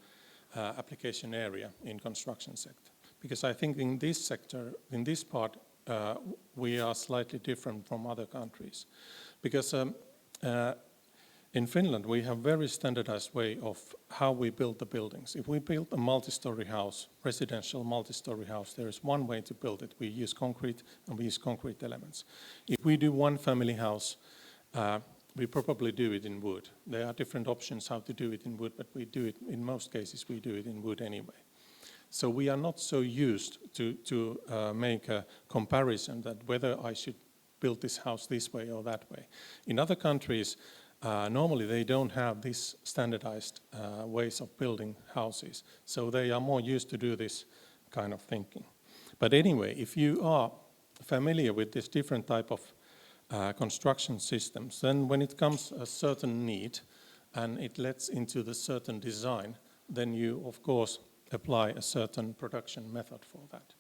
application area in construction sector. Because I think in this sector, in this part, we are slightly different from other countries. Because in Finland, we have very standardized way of how we build the buildings. If we build a multi-story house, residential multi-story house, there is one way to build it. We use concrete and we use concrete elements. If we do one family house, we probably do it in wood. There are different options how to do it in wood, but we do it, in most cases, we do it in wood anyway. So we are not so used to make a comparison that whether I should build this house this way or that way. In other countries, normally they don't have these standardized ways of building houses. So they are more used to do this kind of thinking. But anyway, if you are familiar with this different type of construction systems, then when it comes a certain need and it lets into the certain design, then you, of course, apply a certain production method for that.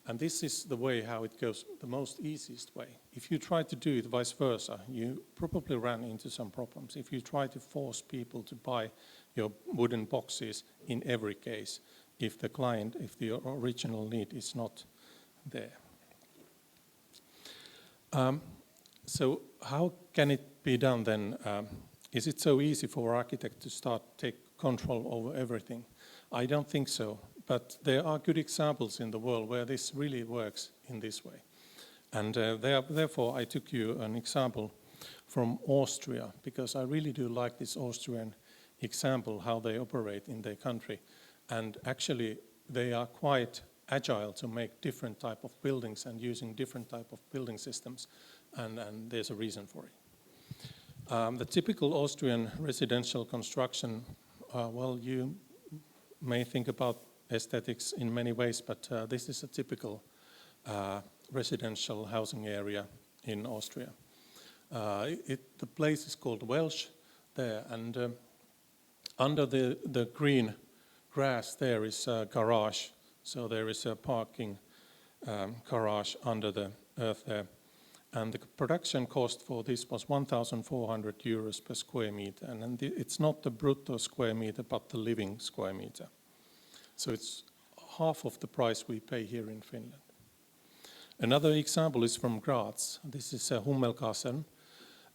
And this is the way how it goes, the most easiest way. If you try to do it vice versa, you probably run into some problems. If you try to force people to buy your wooden boxes in every case, if the original need is not there. So how can it be done then? Is it so easy for architects to take control over everything? I don't think so. But there are good examples in the world where this really works in this way. And therefore, I took you an example from Austria, because I really do like this Austrian example, how they operate in their country. And actually, they are quite agile to make different type of buildings and using different type of building systems, and there's a reason for it. The typical Austrian residential construction, well, you may think about aesthetics in many ways, but this is a typical residential housing area in Austria. The place is called Welsh there, and under the green grass there is a garage. So there is a parking garage under the earth there. And the production cost for this was 1,400 euros per square meter. And it's not the brutto square meter, but the living square meter. So it's half of the price we pay here in Finland. Another example is from Graz. This is a Hummelgassen.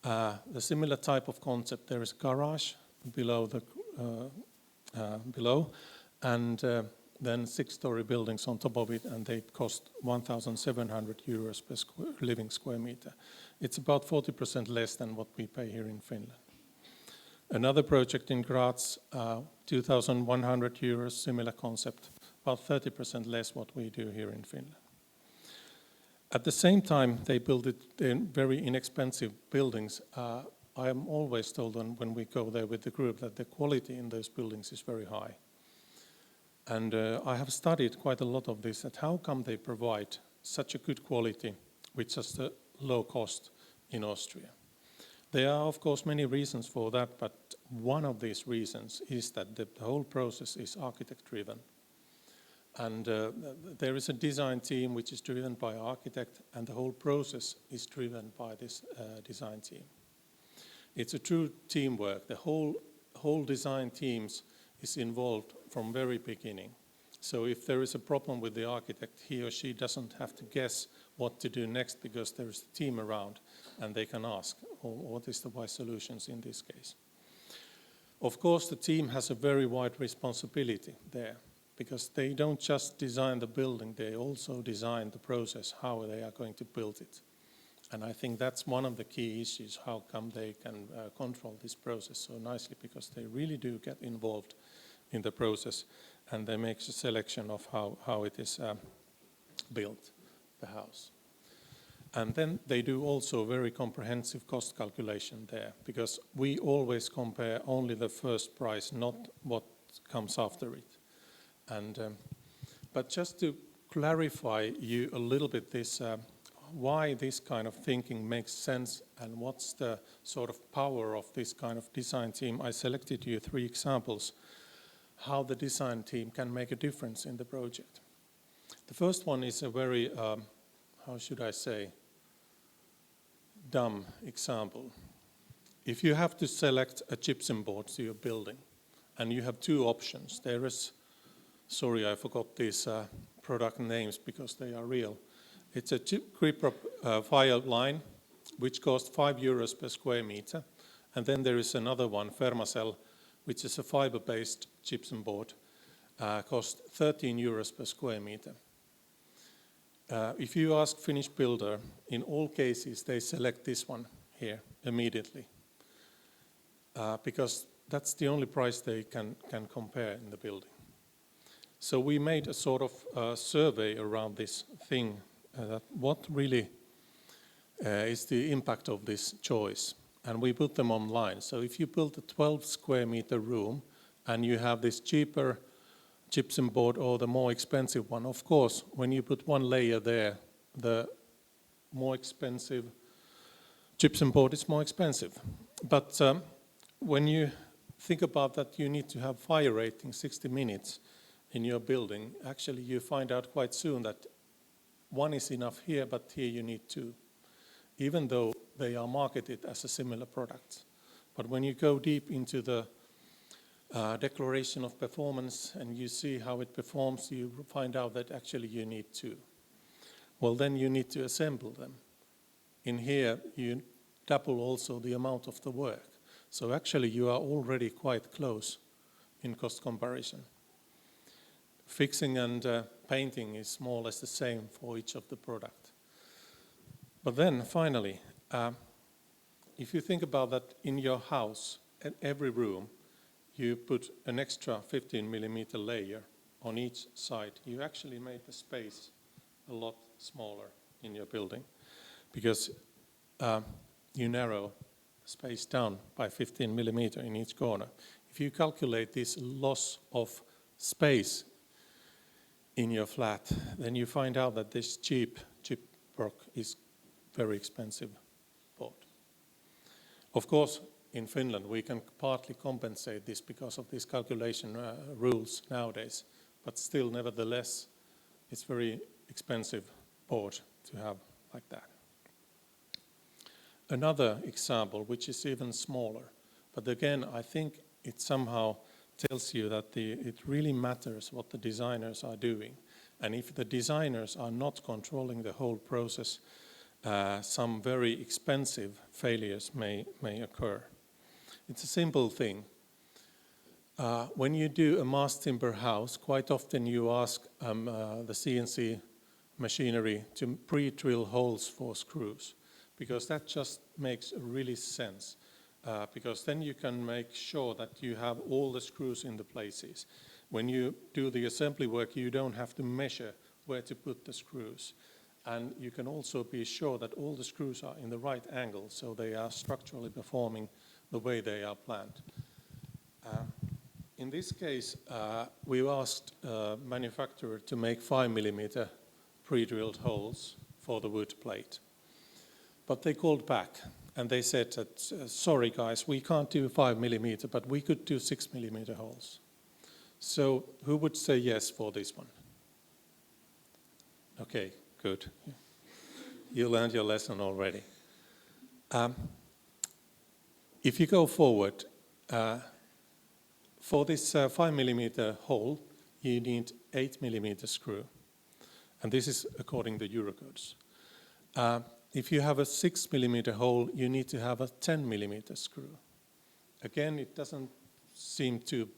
The similar type of concept, there is a garage below, and then 6-story buildings on top of it, and they cost 1,700 euros per living square meter. It's about 40% less than what we pay here in Finland. Another project in Graz, 2,100 euros, similar concept, about 30% less what we do here in Finland. At the same time, they build it in very inexpensive buildings. I am always told when we go there with the group that the quality in those buildings is very high. And I have studied quite a lot of this, that how come they provide such a good quality with just a low cost in Austria. There are, of course, many reasons for that, but one of these reasons is that the whole process is architect-driven. And there is a design team which is driven by an architect, and the whole process is driven by this design team. It's a true teamwork. The whole design teams is involved from very beginning. So if there is a problem with the architect, he or she doesn't have to guess what to do next because there is a team around and they can ask, what is the wise solutions in this case? Of course, the team has a very wide responsibility there because they don't just design the building, they also design the process, how they are going to build it. And I think that's one of the key issues, how come they can control this process so nicely, because they really do get involved in the process and they make a selection of how it is built, the house. And then they do also very comprehensive cost calculation there, because we always compare only the first price, not what comes after it. And but just to clarify you a little bit this, why this kind of thinking makes sense and what's the sort of power of this kind of design team, I selected you 3 examples how the design team can make a difference in the project. The first one is a very, how should I say, dumb example. If you have to select a gypsum board to your building and you have 2 options, there is, sorry I forgot these product names because they are real. It's a Gyprop fire line which costs 5 euros per square meter, and then there is another one, Fermacell, which is a fiber-based gypsum board, costs 13 euros per square meter. If you ask Finnish builder, in all cases they select this one here immediately, because that's the only price they can compare in the building. So we made a sort of survey around this thing, what really is the impact of this choice. And we put them online. So if you build a 12 square meter room and you have this cheaper gypsum board or the more expensive one, of course, when you put one layer there, the more expensive gypsum board is more expensive. But when you think about that, you need to have fire rating 60 minutes in your building. Actually, you find out quite soon that 1 is enough here, but here you need 2. Even though they are marketed as a similar product. But when you go deep into the declaration of performance and you see how it performs, you find out that actually you need 2. Well, then you need to assemble them. In here, you double also the amount of the work. So actually you are already quite close in cost comparison. Fixing and painting is more or less the same for each of the product. But then finally, if you think about that in your house, in every room, you put an extra 15 millimeter layer on each side, you actually made the space a lot smaller in your building because you narrow space down by 15 millimeter in each corner. If you calculate this loss of space in your flat, then you find out that this cheap chipwork is very expensive board. Of course, in Finland, we can partly compensate this because of these calculation rules nowadays, but still, nevertheless, it's very expensive board to have like that. Another example, which is even smaller, but again, I think it somehow tells you that it really matters what the designers are doing. And if the designers are not controlling the whole process, some very expensive failures may occur. It's a simple thing. When you do a mass timber house, quite often you ask the CNC machinery to pre-drill holes for screws, because that just makes really sense. Because then you can make sure that you have all the screws in the places. When you do the assembly work, you don't have to measure where to put the screws. And you can also be sure that all the screws are in the right angle, so they are structurally performing the way they are planned. In this case, we asked a manufacturer to make 5 millimeter pre-drilled holes for the wood plate. But they called back and they said that, sorry guys, we can't do 5 millimeter, but we could do 6 millimeter holes. So who would say yes for this one? Okay, good. You learned your lesson already. If you go forward, for this 5 millimeter hole, you need 8 millimeter screw. And this is according to Eurocodes. If you have a 6 millimeter hole, you need to have a 10 millimeter screw. Again, it doesn't seem too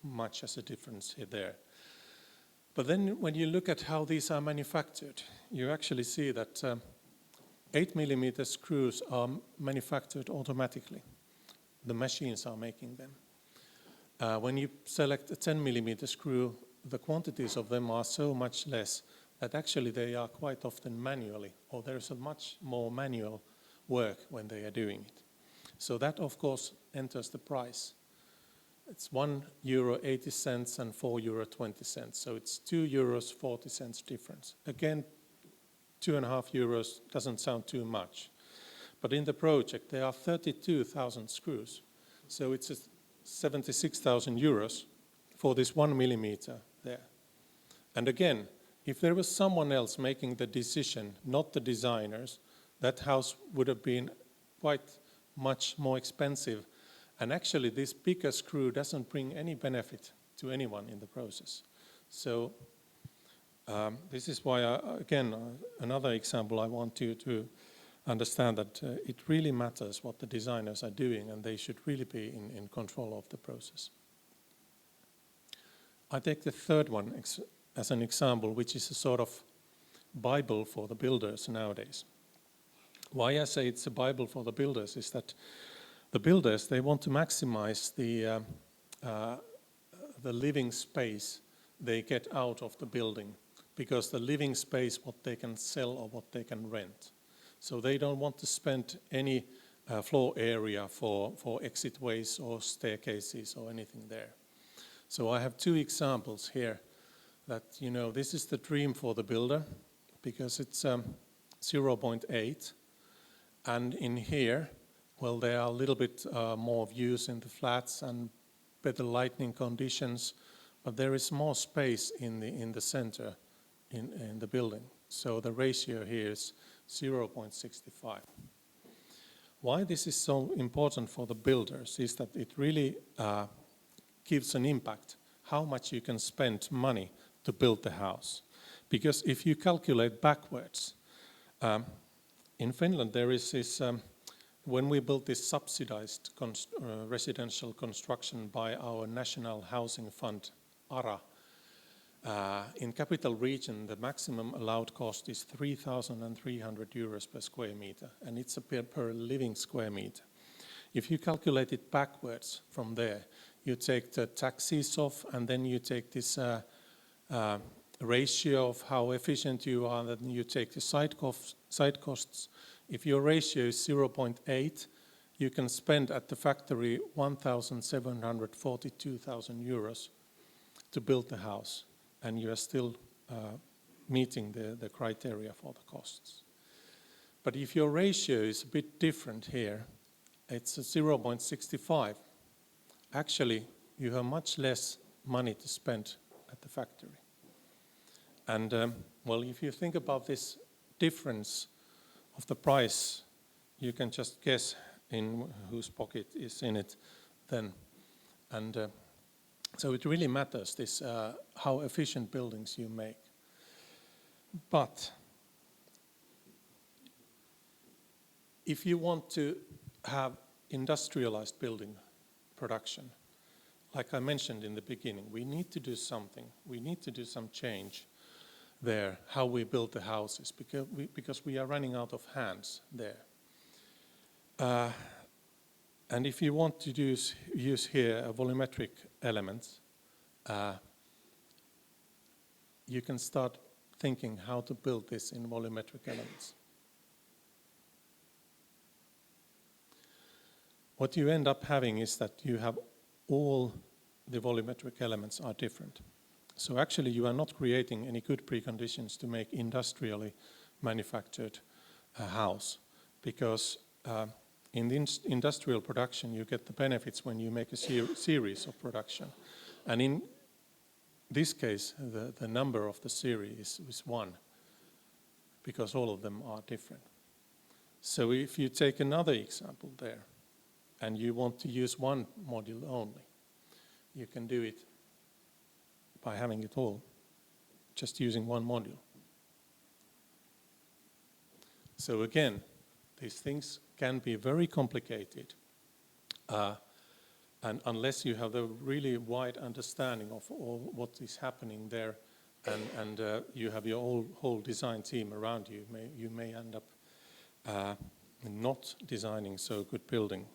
much as a difference here there. But then when you look at how these are manufactured, you actually see that 8 millimeter screws are manufactured automatically. The machines are making them. When you select a 10 millimeter screw, the quantities of them are so much less that actually they are quite often manually, or there's a much more manual work when they are doing it. So that, of course, enters the price. It's €1.80 and €4.20, so it's €2.40 difference. Again, €2.50 doesn't sound too much. But in the project, there are 32,000 screws, so it's 76,000 euros for this 1 millimeter there. And again, if there was someone else making the decision, not the designers, that house would have been quite much more expensive. And actually, this bigger screw doesn't bring any benefit to anyone in the process. So this is why, again, another example I want you to understand that it really matters what the designers are doing, and they should really be in control of the process. I take the third one as an example, which is a sort of Bible for the builders nowadays. Why I say it's a Bible for the builders is that the builders, they want to maximize the living space they get out of the building, because the living space, what they can sell or what they can rent. So they don't want to spend any floor area for exit ways or staircases or anything there. So I have two examples here that, you know, this is the dream for the builder because it's 0.8. And in here, well, there are a little bit more views in the flats and better lighting conditions, but there is more space in the center in the building. So the ratio here is 0.65. Why this is so important for the builders is that it really gives an impact how much you can spend money to build the house. Because if you calculate backwards, in Finland there is this, when we built this subsidized residential construction by our National Housing Fund, ARA, in capital region, the maximum allowed cost is 3,300 euros per square meter, and it's a per living square meter. If you calculate it backwards from there, you take the taxes off, and then you take this ratio of how efficient you are, then you take the site costs. If your ratio is 0.8, you can spend at the factory 1,742,000 euros to build the house, and you are still meeting the criteria for the costs. But if your ratio is a bit different here, it's a 0.65. Actually, you have much less money to spend at the factory. And well, if you think about this difference of the price, you can just guess in whose pocket is in it then. And so it really matters, this how efficient buildings you make. But if you want to have industrialized building production, like I mentioned in the beginning, we need to do something. We need to do some change there, how we build the houses, because we are running out of hands there. And if you want to use here a volumetric element, you can start thinking how to build this in volumetric elements. What you end up having is that you have all the volumetric elements are different. So actually you are not creating any good preconditions to make industrially manufactured house, because in the industrial production you get the benefits when you make a series of production. And in this case the number of the series is 1, because all of them are different. So if you take another example there, and you want to use one module only, you can do it by having it all, just using one module. So again, these things can be very complicated, and unless you have a really wide understanding of all what is happening there, and you have your whole design team around you, you may end up not designing so good building.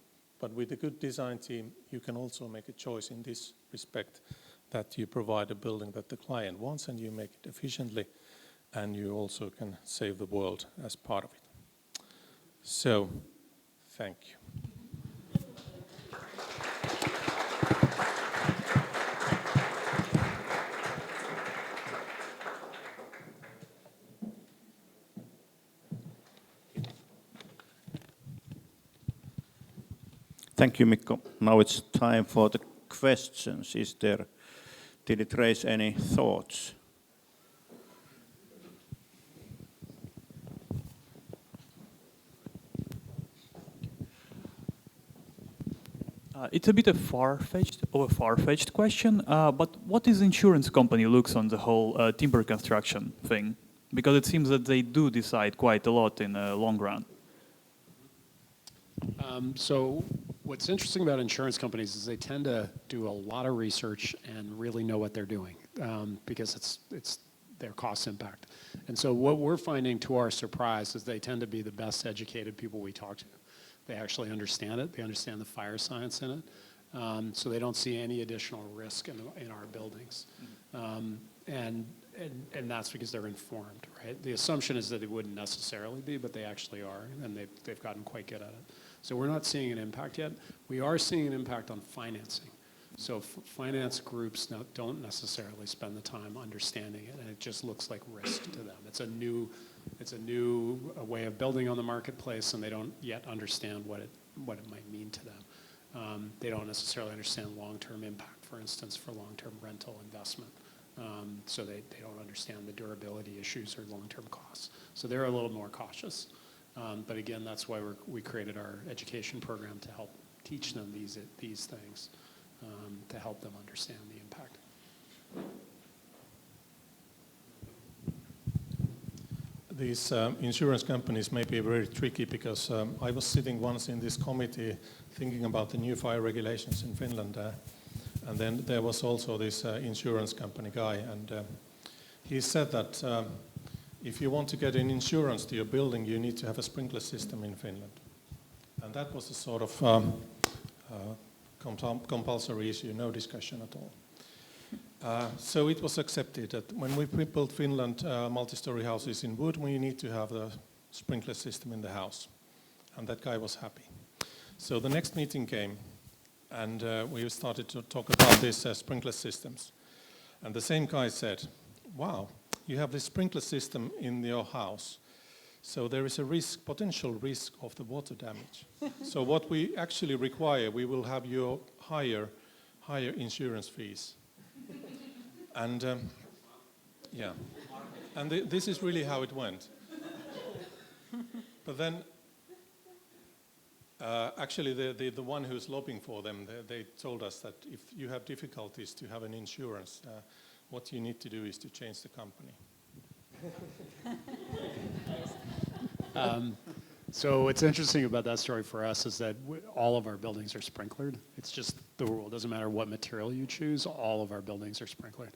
But with a good design team, you can also make a choice in this respect, that you provide a building that the client wants and you make it efficiently, and you also can save the world as part of it. So, thank you. Thank you, Mikko. Now it's time for the questions. Did it raise any thoughts? It's a bit of a far-fetched question, but what is insurance company looks on the whole timber construction thing? Because it seems that they do decide quite a lot in the long run. So what's interesting about insurance companies is they tend to do a lot of research and really know what they're doing, because it's their cost impact. And so what we're finding, to our surprise, is they tend to be the best educated people we talk to. They actually understand it. They understand the fire science in it. So they don't see any additional risk in our buildings. And that's because they're informed, right? The assumption is that they wouldn't necessarily be, but they actually are, and they've gotten quite good at it. So we're not seeing an impact yet. We are seeing an impact on financing. So finance groups don't necessarily spend the time understanding it, and it just looks like risk to them. It's a new way of building on the marketplace, and they don't yet understand what it might mean to them. They don't necessarily understand long-term impact, for instance, for long-term rental investment. So they don't understand the durability issues or long-term costs. So they're a little more cautious. But again, that's why we created our education program, to help teach them these things, to help them understand the impact. These insurance companies may be very tricky, because I was sitting once in this committee thinking about the new fire regulations in Finland, and then there was also this insurance company guy, and he said that if you want to get an insurance to your building, you need to have a sprinkler system in Finland. And that was a sort of compulsory issue, no discussion at all. So it was accepted that when we built Finland multi-story houses in wood, we need to have the sprinkler system in the house. And that guy was happy. So the next meeting came, and we started to talk about these sprinkler systems. And the same guy said, wow, you have this sprinkler system in your house. So there is a potential risk of the water damage. So what we actually require, we will have your higher insurance fees. And yeah, and this is really how it went. But then, actually, the one who's lobbying for them, they told us that if you have difficulties to have an insurance, what you need to do is to change the company. So what's interesting about that story for us is that all of our buildings are sprinklered. It's just the rule. It doesn't matter what material you choose, all of our buildings are sprinklered.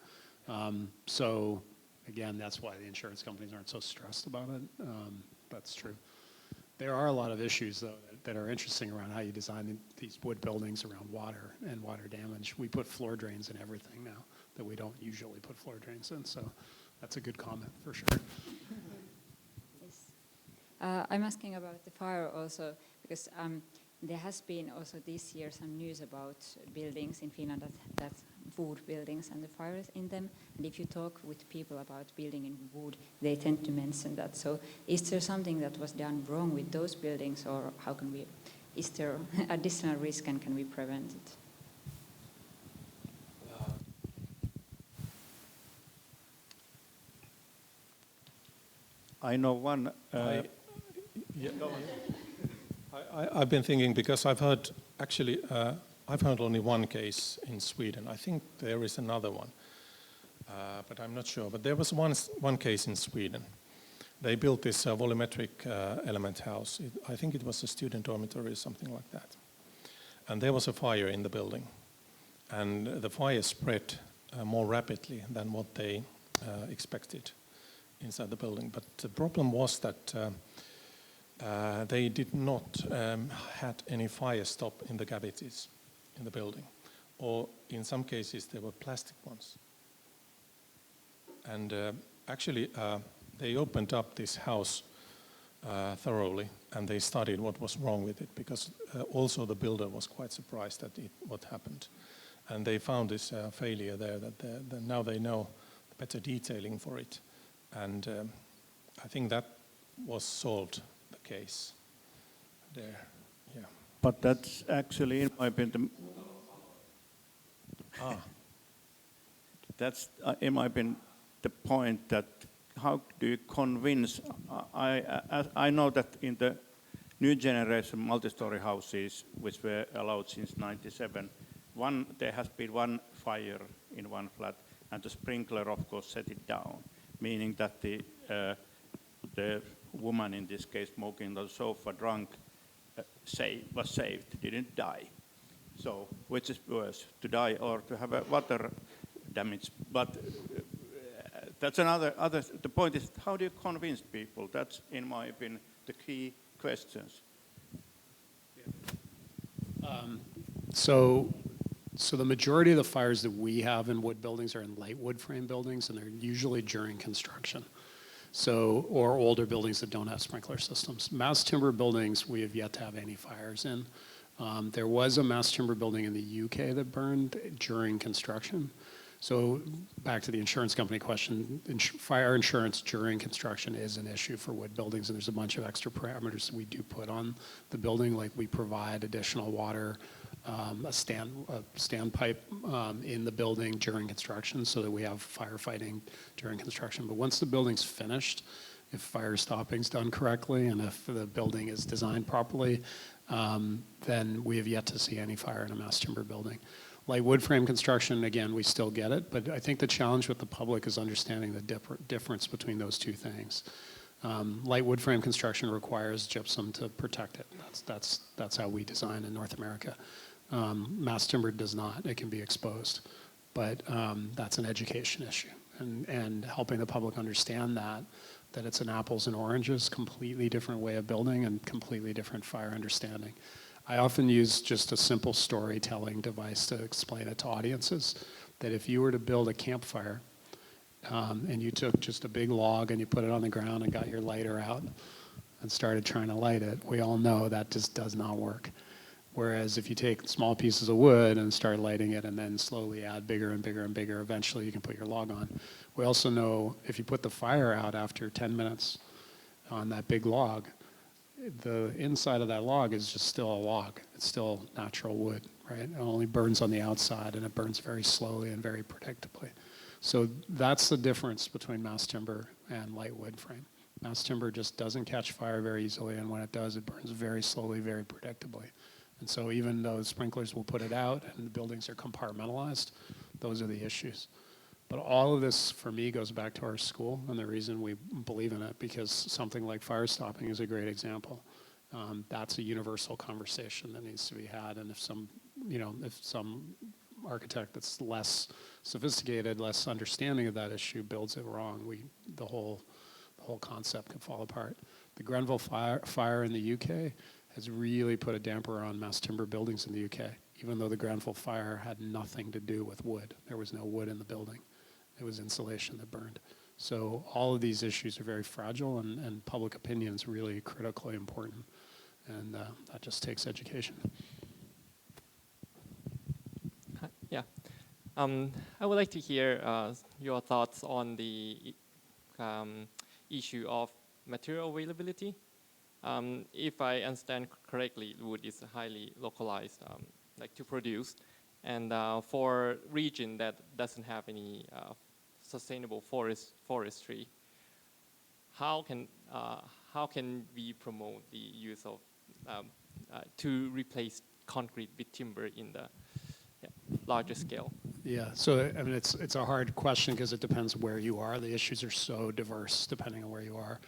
So again, that's why the insurance companies aren't so stressed about it. That's true. There are a lot of issues, though, that are interesting around how you design these wood buildings around water and water damage. We put floor drains in everything now that we don't usually put floor drains in. So that's a good comment for sure. I'm asking about the fire also because there has been also this year some news about buildings in Finland that wood buildings and the fires in them. And if you talk with people about building in wood, they tend to mention that. So is there something that was done wrong with those buildings, or how can we, is there additional risk and can we prevent it? I know one. I've been thinking because I've heard only one case in Sweden. I think there is another one, but I'm not sure. But there was one case in Sweden. They built this volumetric element house. I think it was a student dormitory or something like that. And there was a fire in the building. And the fire spread more rapidly than what they expected inside the building. But the problem was that they did not had any fire stop in the cavities in the building, or in some cases there were plastic ones. And actually they opened up this house thoroughly, and they studied what was wrong with it, because also the builder was quite surprised at what happened. And they found this failure there, that now they know better detailing for it. And I think that was solved, the case there, yeah. But that's actually, in my opinion, that's in my opinion the point that how do you convince? I know that in the new generation multi-story houses, which were allowed since '97, there has been one fire in one flat, and the sprinkler, of course, set it down, meaning that the woman in this case smoking on the sofa, drunk, was saved, didn't die. So, which is worse, to die or to have a water damage? But that's another. The point is, how do you convince people? That's, in my opinion, the key questions. So the majority of the fires that we have in wood buildings are in light wood frame buildings, and they're usually during construction. So, or older buildings that don't have sprinkler systems. Mass timber buildings, we have yet to have any fires in. There was a mass timber building in the UK that burned during construction. So back to the insurance company question, fire insurance during construction is an issue for wood buildings, and there's a bunch of extra parameters that we do put on the building, like we provide additional water, a standpipe in the building during construction so that we have firefighting during construction. But once the building's finished, if fire stopping's done correctly and if the building is designed properly, then we have yet to see any fire in a mass timber building. Light wood frame construction, again, we still get it, but I think the challenge with the public is understanding the difference between those two things. Light wood frame construction requires gypsum to protect it. That's how we design in North America. Mass timber does not. It can be exposed, but that's an education issue, and helping the public understand that it's an apples and oranges, completely different way of building and completely different fire understanding. I often use just a simple storytelling device to explain it to audiences. that if you were to build a campfire and you took just a big log and you put it on the ground and got your lighter out and started trying to light it, we all know that just does not work. Whereas if you take small pieces of wood and start lighting it and then slowly add bigger and bigger and bigger, eventually you can put your log on. We also know if you put the fire out after 10 minutes on that big log, the inside of that log is just still a log. It's still natural wood, right? It only burns on the outside and it burns very slowly and very predictably. So that's the difference between mass timber and light wood frame. Mass timber just doesn't catch fire very easily, and when it does, it burns very slowly, very predictably. And so even though sprinklers will put it out and the buildings are compartmentalized, those are the issues. But all of this, for me, goes back to our school and the reason we believe in it, because something like fire stopping is a great example. That's a universal conversation that needs to be had, and if some architect that's less sophisticated, less understanding of that issue builds it wrong, the whole concept can fall apart. The Grenfell fire in the UK has really put a damper on mass timber buildings in the UK, even though the Grenfell fire had nothing to do with wood. There was no wood in the building. It was insulation that burned. So all of these issues are very fragile, and public opinion is really critically important. And that just takes education. Yeah. I would like to hear your thoughts on the issue of material availability. If I understand correctly, wood is highly localized, like to produce, and for region that doesn't have any sustainable forestry, how can we promote the use of to replace concrete with timber in the larger scale? Yeah, so I mean, it's a hard question because it depends where you are. The issues are so diverse depending on where you are.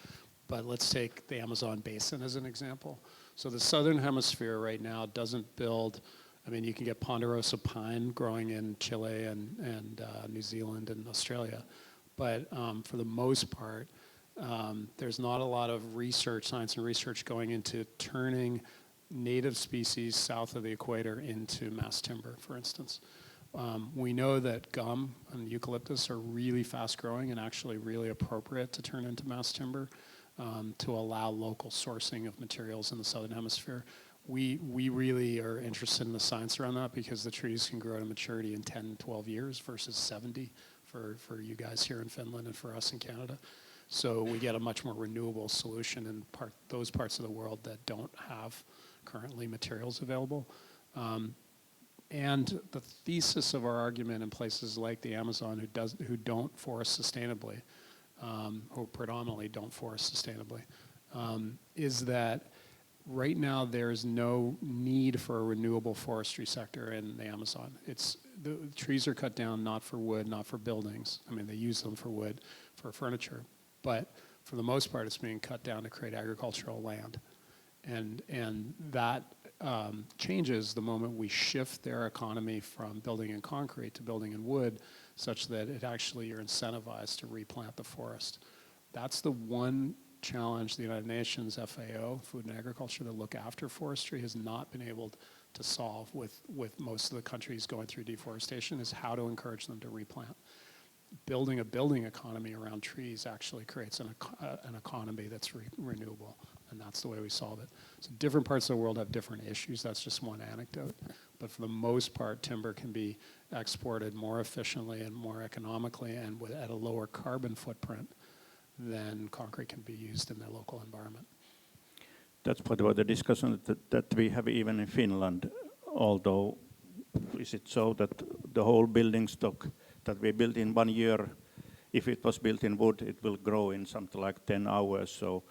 But let's take the Amazon basin as an example. So the southern hemisphere right now doesn't build, I mean, you can get ponderosa pine growing in Chile and New Zealand and Australia. But for the most part, there's not a lot of research, science and research going into turning native species south of the equator into mass timber, for instance. We know that gum and eucalyptus are really fast growing and actually really appropriate to turn into mass timber. To allow local sourcing of materials in the southern hemisphere. We really are interested in the science around that because the trees can grow to maturity in 10, 12 years versus 70 for you guys here in Finland and for us in Canada. So we get a much more renewable solution in those parts of the world that don't have currently materials available. And the thesis of our argument in places like the Amazon who don't forest sustainably, or predominantly don't forest sustainably, is that right now there's no need for a renewable forestry sector in the Amazon. The trees are cut down not for wood, not for buildings. I mean, they use them for wood, for furniture, but for the most part it's being cut down to create agricultural land. And that changes the moment we shift their economy from building in concrete to building in wood, such that you're incentivized to replant the forest. That's the one challenge the United Nations FAO, Food and Agriculture, that look after forestry, has not been able to solve with most of the countries going through deforestation, is how to encourage them to replant. Building a building economy around trees actually creates an economy that's renewable, and that's the way we solve it. So different parts of the world have different issues. That's just one anecdote. But for the most part, timber can be exported more efficiently and more economically and at a lower carbon footprint than concrete can be used in the local environment. That's part of the discussion that we have even in Finland, although is it so that the whole building stock that we built in 1 year, if it was built in wood, it will grow in something like 10 hours. So,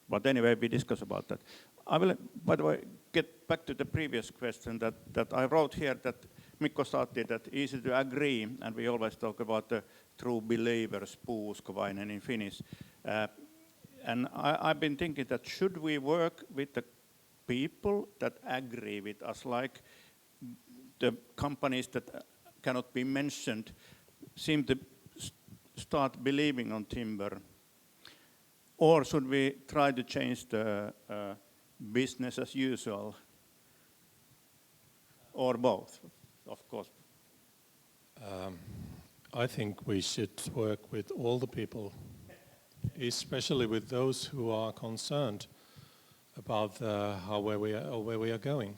but anyway, we discuss about that. I will, by the way, get back to the previous question that I wrote here that Mikko started that easy to agree, and we always talk about the true believers, puuskovainen in Finnish. And I've been thinking that should we work with the people that agree with us, like the companies that cannot be mentioned seem to start believing on timber, or should we try to change the business as usual, or both, of course? I think we should work with all the people, especially with those who are concerned about where we are going.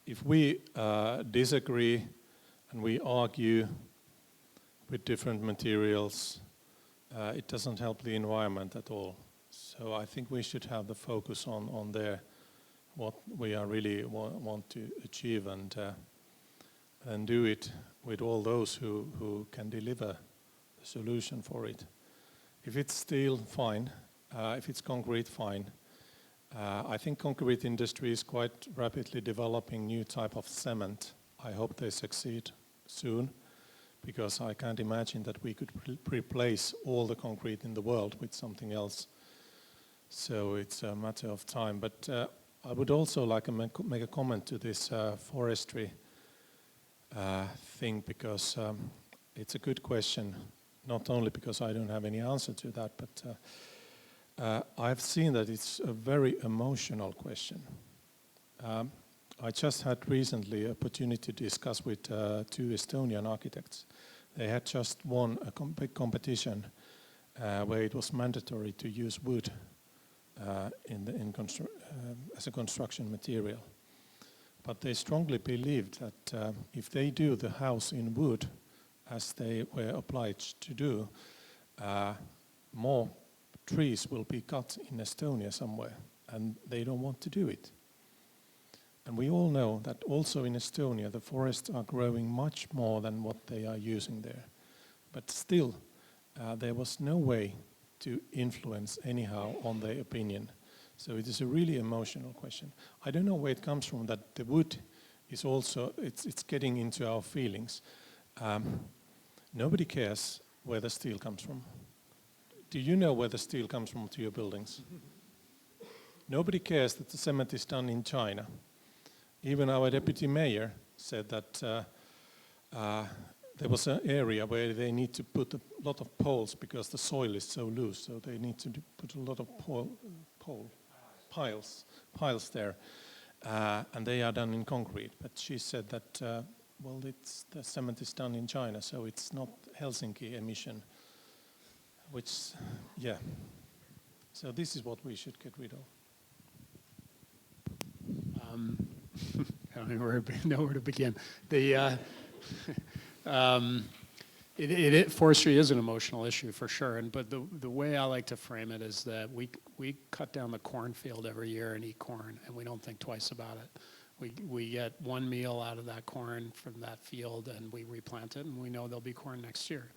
If we disagree and we argue with different materials, it doesn't help the environment at all. So I think we should have the focus on there, what we are really want to achieve, and do it with all those who can deliver the solution for it. If it's steel, fine. If it's concrete, fine. I think concrete industry is quite rapidly developing new type of cement. I hope they succeed soon, because I can't imagine that we could replace all the concrete in the world with something else. So it's a matter of time. But I would also like to make a comment to this forestry thing, because it's a good question, not only because I don't have any answer to that, but I've seen that it's a very emotional question. I just had recently opportunity to discuss with 2 Estonian architects. They had just won a big competition where it was mandatory to use wood as a construction material. But they strongly believed that if they do the house in wood, as they were obliged to do, more trees will be cut in Estonia somewhere, and they don't want to do it. And we all know that also in Estonia the forests are growing much more than what they are using there. But still, there was no way to influence anyhow on their opinion. So it is a really emotional question. I don't know where it comes from, that the wood is also, it's getting into our feelings. Nobody cares where the steel comes from. Do you know where the steel comes from to your buildings? Nobody cares that the cement is done in China. Even our deputy mayor said that there was an area where they need to put a lot of poles because the soil is so loose, so they need to put a lot of piles there, and they are done in concrete. But she said that, well, the cement is done in China, so it's not Helsinki emission, which, yeah. So this is what we should get rid of. I don't know where to begin. Forestry is an emotional issue for sure, but the way I like to frame it is that we cut down the cornfield every year and eat corn, and we don't think twice about it. We get one meal out of that corn from that field, and we replant it, and we know there'll be corn next year.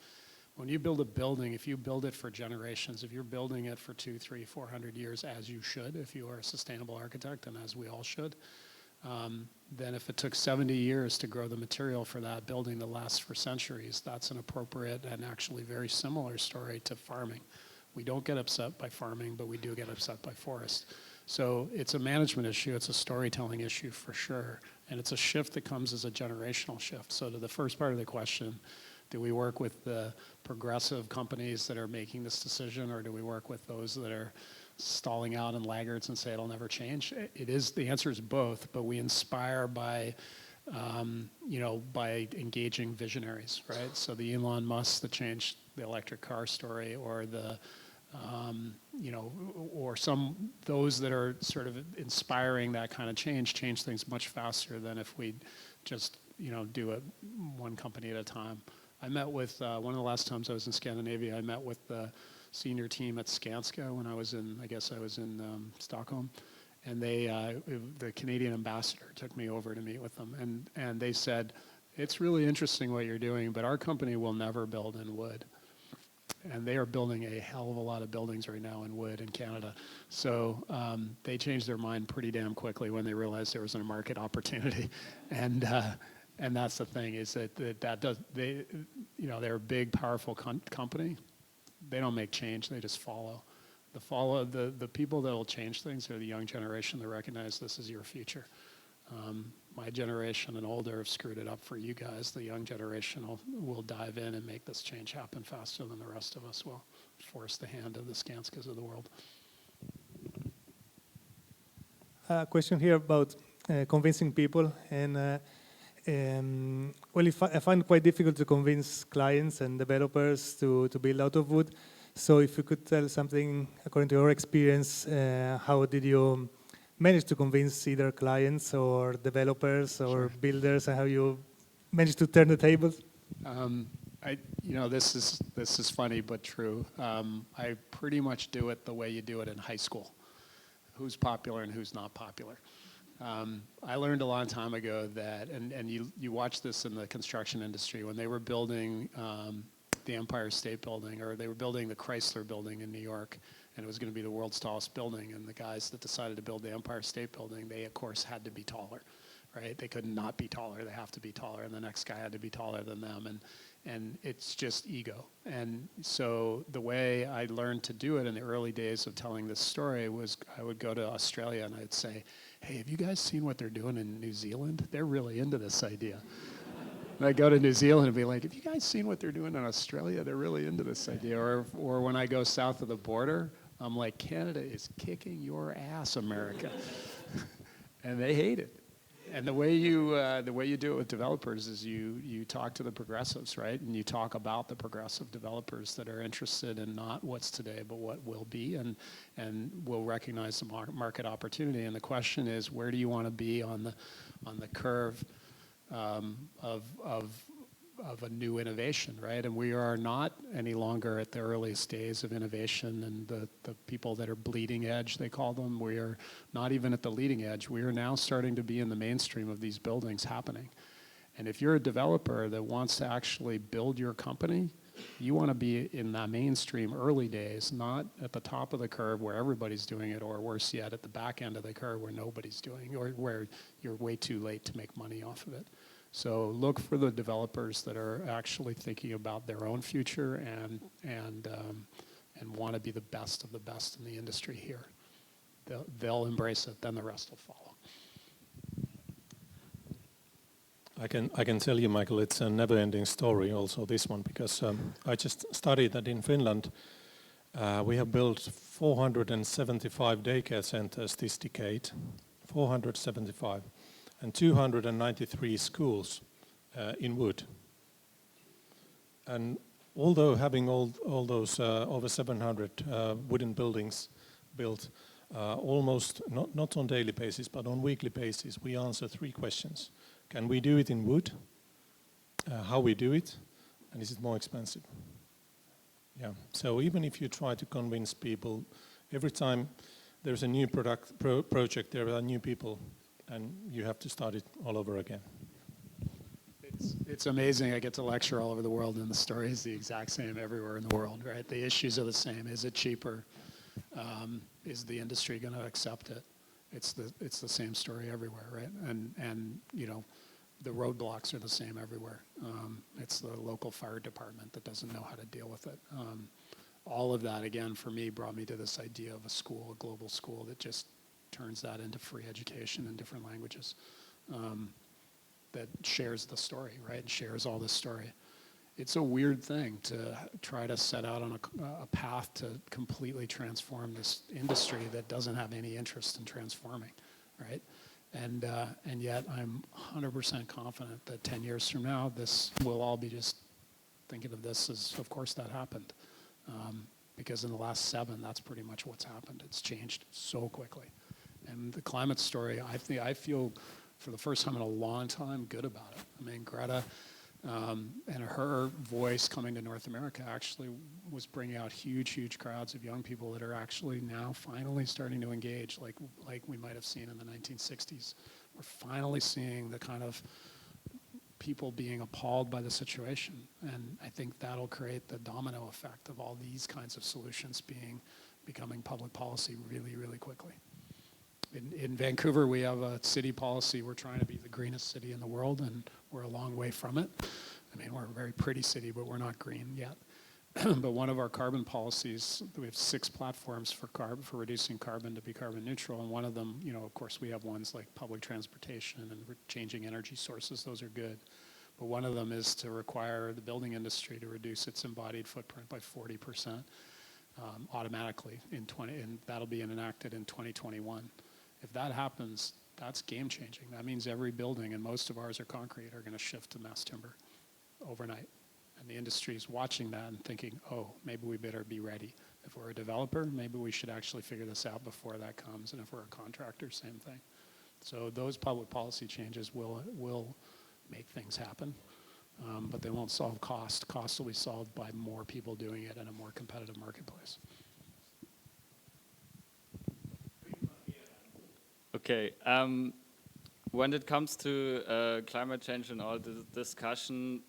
When you build a building, if you build it for generations, if you're building it for 200, 300, 400 years, as you should, if you are a sustainable architect, and as we all should, then if it took 70 years to grow the material for that building that lasts for centuries, that's an appropriate and actually very similar story to farming. We don't get upset by farming, but we do get upset by forest. So it's a management issue, it's a storytelling issue for sure, and it's a shift that comes as a generational shift. So to the first part of the question, do we work with the progressive companies that are making this decision, or do we work with those that are stalling out and laggards and say it'll never change? The answer is both, but we inspire by engaging visionaries, right? So the Elon Musk that changed the electric car story, or those that are sort of inspiring that kind of change things much faster than if we just, do it one company at a time. I met with, one of the last times I was in Scandinavia, I met with the senior team at Skanska when I was in Stockholm, and the Canadian ambassador took me over to meet with them, and they said, it's really interesting what you're doing, but our company will never build in wood. And they are building a hell of a lot of buildings right now in wood in Canada. So they changed their mind pretty damn quickly when they realized there was a market opportunity. And that's the thing, is they're a big, powerful company. They don't make change, they just follow. The people that will change things are the young generation that recognize this is your future. My generation and older have screwed it up for you guys. The young generation will dive in and make this change happen faster than the rest of us will. Force the hand of the Skanskas of the world. A question here about convincing people, and well, I find it quite difficult to convince clients and developers to build out of wood. So if you could tell something, according to your experience, how did you manage to convince either clients or developers or Sure. builders, and how you managed to turn the tables? This is funny but true. I pretty much do it the way you do it in high school. Who's popular and who's not popular. I learned a long time ago that, and you watch this in the construction industry, when they were building the Empire State Building, or they were building the Chrysler Building in New York, and it was going to be the world's tallest building, and the guys that decided to build the Empire State Building, they of course had to be taller, right? They could not be taller, they have to be taller, and the next guy had to be taller than them, and it's just ego. And so the way I learned to do it in the early days of telling this story was I would go to Australia and I'd say, hey, have you guys seen what they're doing in New Zealand? They're really into this idea. And I go to New Zealand and be like, have you guys seen what they're doing in Australia? They're really into this idea. Or when I go south of the border, I'm like, Canada is kicking your ass, America. And they hate it. And the way you do it with developers is you talk to the progressives, right? And you talk about the progressive developers that are interested in not what's today, but what will be, and will recognize the market opportunity. And the question is, where do you want to be on the curve of a new innovation, right? And we are not any longer at the earliest days of innovation, and the people that are bleeding edge, they call them, we are not even at the leading edge. We are now starting to be in the mainstream of these buildings happening. And if you're a developer that wants to actually build your company, you want to be in that mainstream early days, not at the top of the curve where everybody's doing it, or worse yet, at the back end of the curve where nobody's doing it, or where you're way too late to make money off of it. So look for the developers that are actually thinking about their own future and want to be the best of the best in the industry here. They'll embrace it, then the rest will follow. I can tell you, Michael, it's a never-ending story also, this one, because I just studied that in Finland we have built 475 daycare centers this decade, 475, and 293 schools in wood. And although having all those over 700 wooden buildings built, almost not on daily basis, but on weekly basis, we answer 3 questions. Can we do it in wood? How we do it? And is it more expensive? Yeah. So even if you try to convince people, every time there's a new project, there are new people, and you have to start it all over again. It's amazing. I get to lecture all over the world, and the story is the exact same everywhere in the world, right? The issues are the same. Is it cheaper? Is the industry going to accept it? It's the same story everywhere, right? And you know, the roadblocks are the same everywhere. It's the local fire department that doesn't know how to deal with it. All of that, again, for me, brought me to this idea of a school, a global school that just turns that into free education in different languages, that shares the story, right? And shares all this story. It's a weird thing to try to set out on a path to completely transform this industry that doesn't have any interest in transforming, right? And yet I'm 100% confident that 10 years from now, this will all be just thinking of this as, of course that happened. Because in the last 7, that's pretty much what's happened. It's changed so quickly. And the climate story, I feel for the first time in a long time good about it. I mean, Greta and her voice coming to North America actually was bringing out huge crowds of young people that are actually now finally starting to engage like we might have seen in the 1960s. We're finally seeing the kind of people being appalled by the situation. And I think that'll create the domino effect of all these kinds of solutions becoming public policy really quickly. In Vancouver, we have a city policy. We're trying to be the greenest city in the world, and we're a long way from it. I mean, we're a very pretty city, but we're not green yet. But one of our carbon policies, we have 6 platforms for reducing carbon to be carbon neutral, and one of them, you know, of course, we have ones like public transportation and changing energy sources. Those are good. But one of them is to require the building industry to reduce its embodied footprint by 40% automatically and that'll be enacted in 2021. If that happens, that's game changing. That means every building, and most of ours are concrete, are going to shift to mass timber overnight. And the industry is watching that and thinking, oh, maybe we better be ready. If we're a developer, maybe we should actually figure this out before that comes. And if we're a contractor, same thing. So those public policy changes will make things happen, but they won't solve cost. Cost will be solved by more people doing it in a more competitive marketplace. Okay. When it comes to climate change and all the discussion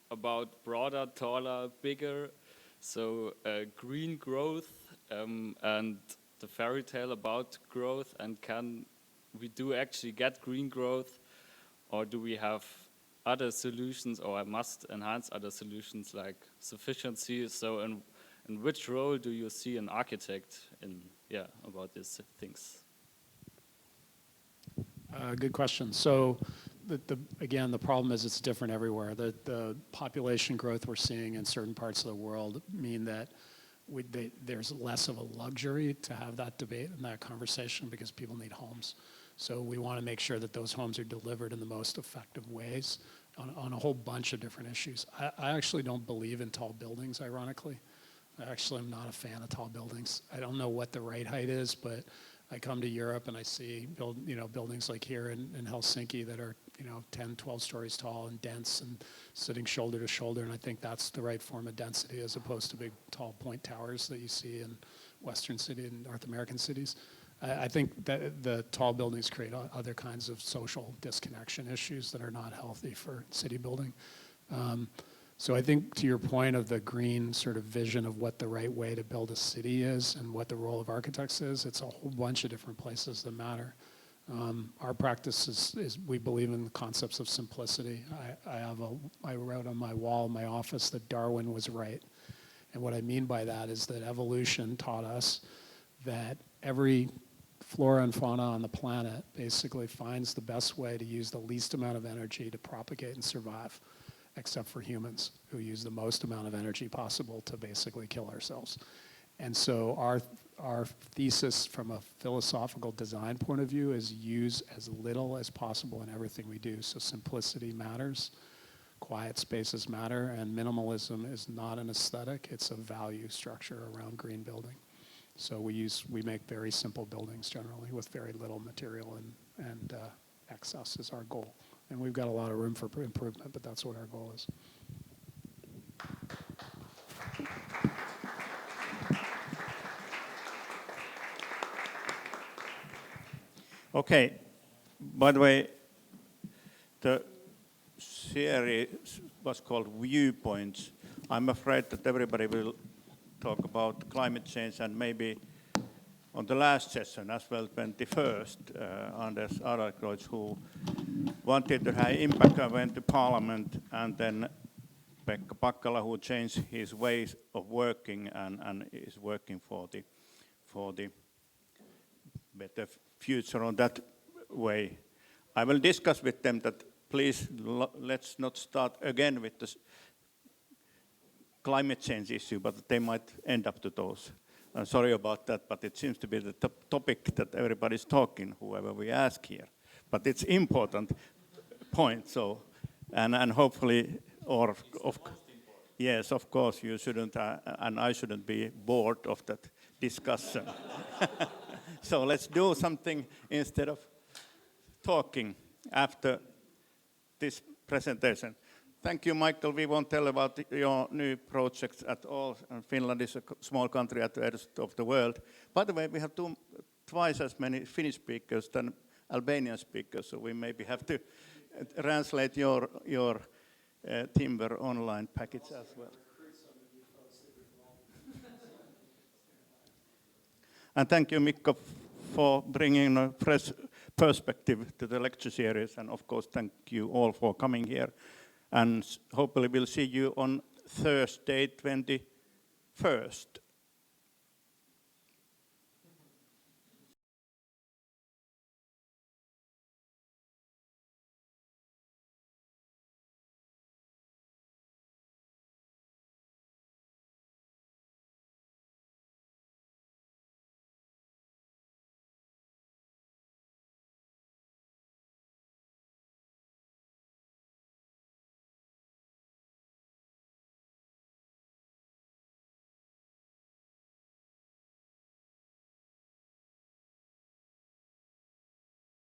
about broader, taller, bigger, so green growth and the fairy tale about growth, and can we do actually get green growth, or do we have other solutions, or I must enhance other solutions like sufficiency? So in which role do you see an architect in, about these things? Good question. So, again, the problem is it's different everywhere. The population growth we're seeing in certain parts of the world mean that there's less of a luxury to have that debate and that conversation because people need homes. So we want to make sure that those homes are delivered in the most effective ways on a whole bunch of different issues. I actually don't believe in tall buildings, ironically. I actually am not a fan of tall buildings. I don't know what the right height is, but I come to Europe and I see buildings like here in Helsinki that are 10, 12 stories tall and dense and sitting shoulder to shoulder, and I think that's the right form of density as opposed to big tall point towers that you see in Western city and North American cities. I think that the tall buildings create other kinds of social disconnection issues that are not healthy for city building. So I think to your point of the green sort of vision of what the right way to build a city is and what the role of architects is, it's a whole bunch of different places that matter. Our practice is we believe in the concepts of simplicity. I wrote on my wall in my office that Darwin was right. And what I mean by that is that evolution taught us that every flora and fauna on the planet basically finds the best way to use the least amount of energy to propagate and survive, except for humans, who use the most amount of energy possible to basically kill ourselves. And so our thesis from a philosophical design point of view is use as little as possible in everything we do. So simplicity matters, quiet spaces matter, and minimalism is not an aesthetic, it's a value structure around green building. So we make very simple buildings generally with very little material and excess is our goal. And we've got a lot of room for improvement, but that's what our goal is. Okay. By the way, the series was called Viewpoints. I'm afraid that everybody will talk about climate change, and maybe on the last session as well, 21st, Anders Adlercreutz, who wanted to have impact, went to Parliament, and then Pekka Pakkala, who changed his ways of working and is working for the better future on that way. I will discuss with them that please let's not start again with this climate change issue, but they might end up to those. I'm sorry about that, but it seems to be the topic that everybody's talking, whoever we ask here. But it's important point, so, and hopefully, yes, of course, you shouldn't, and I shouldn't be bored of that discussion. So let's do something instead of talking after this presentation. Thank you, Michael. We won't tell about your new projects at all. Finland is a small country at the edge of the world. By the way, we have twice as many Finnish speakers than Albanian speakers, so we maybe have to translate your timber online package as well. And thank you, Mikko, for bringing a fresh perspective to the lecture series. And of course, thank you all for coming here. And hopefully we'll see you on Thursday, 21st.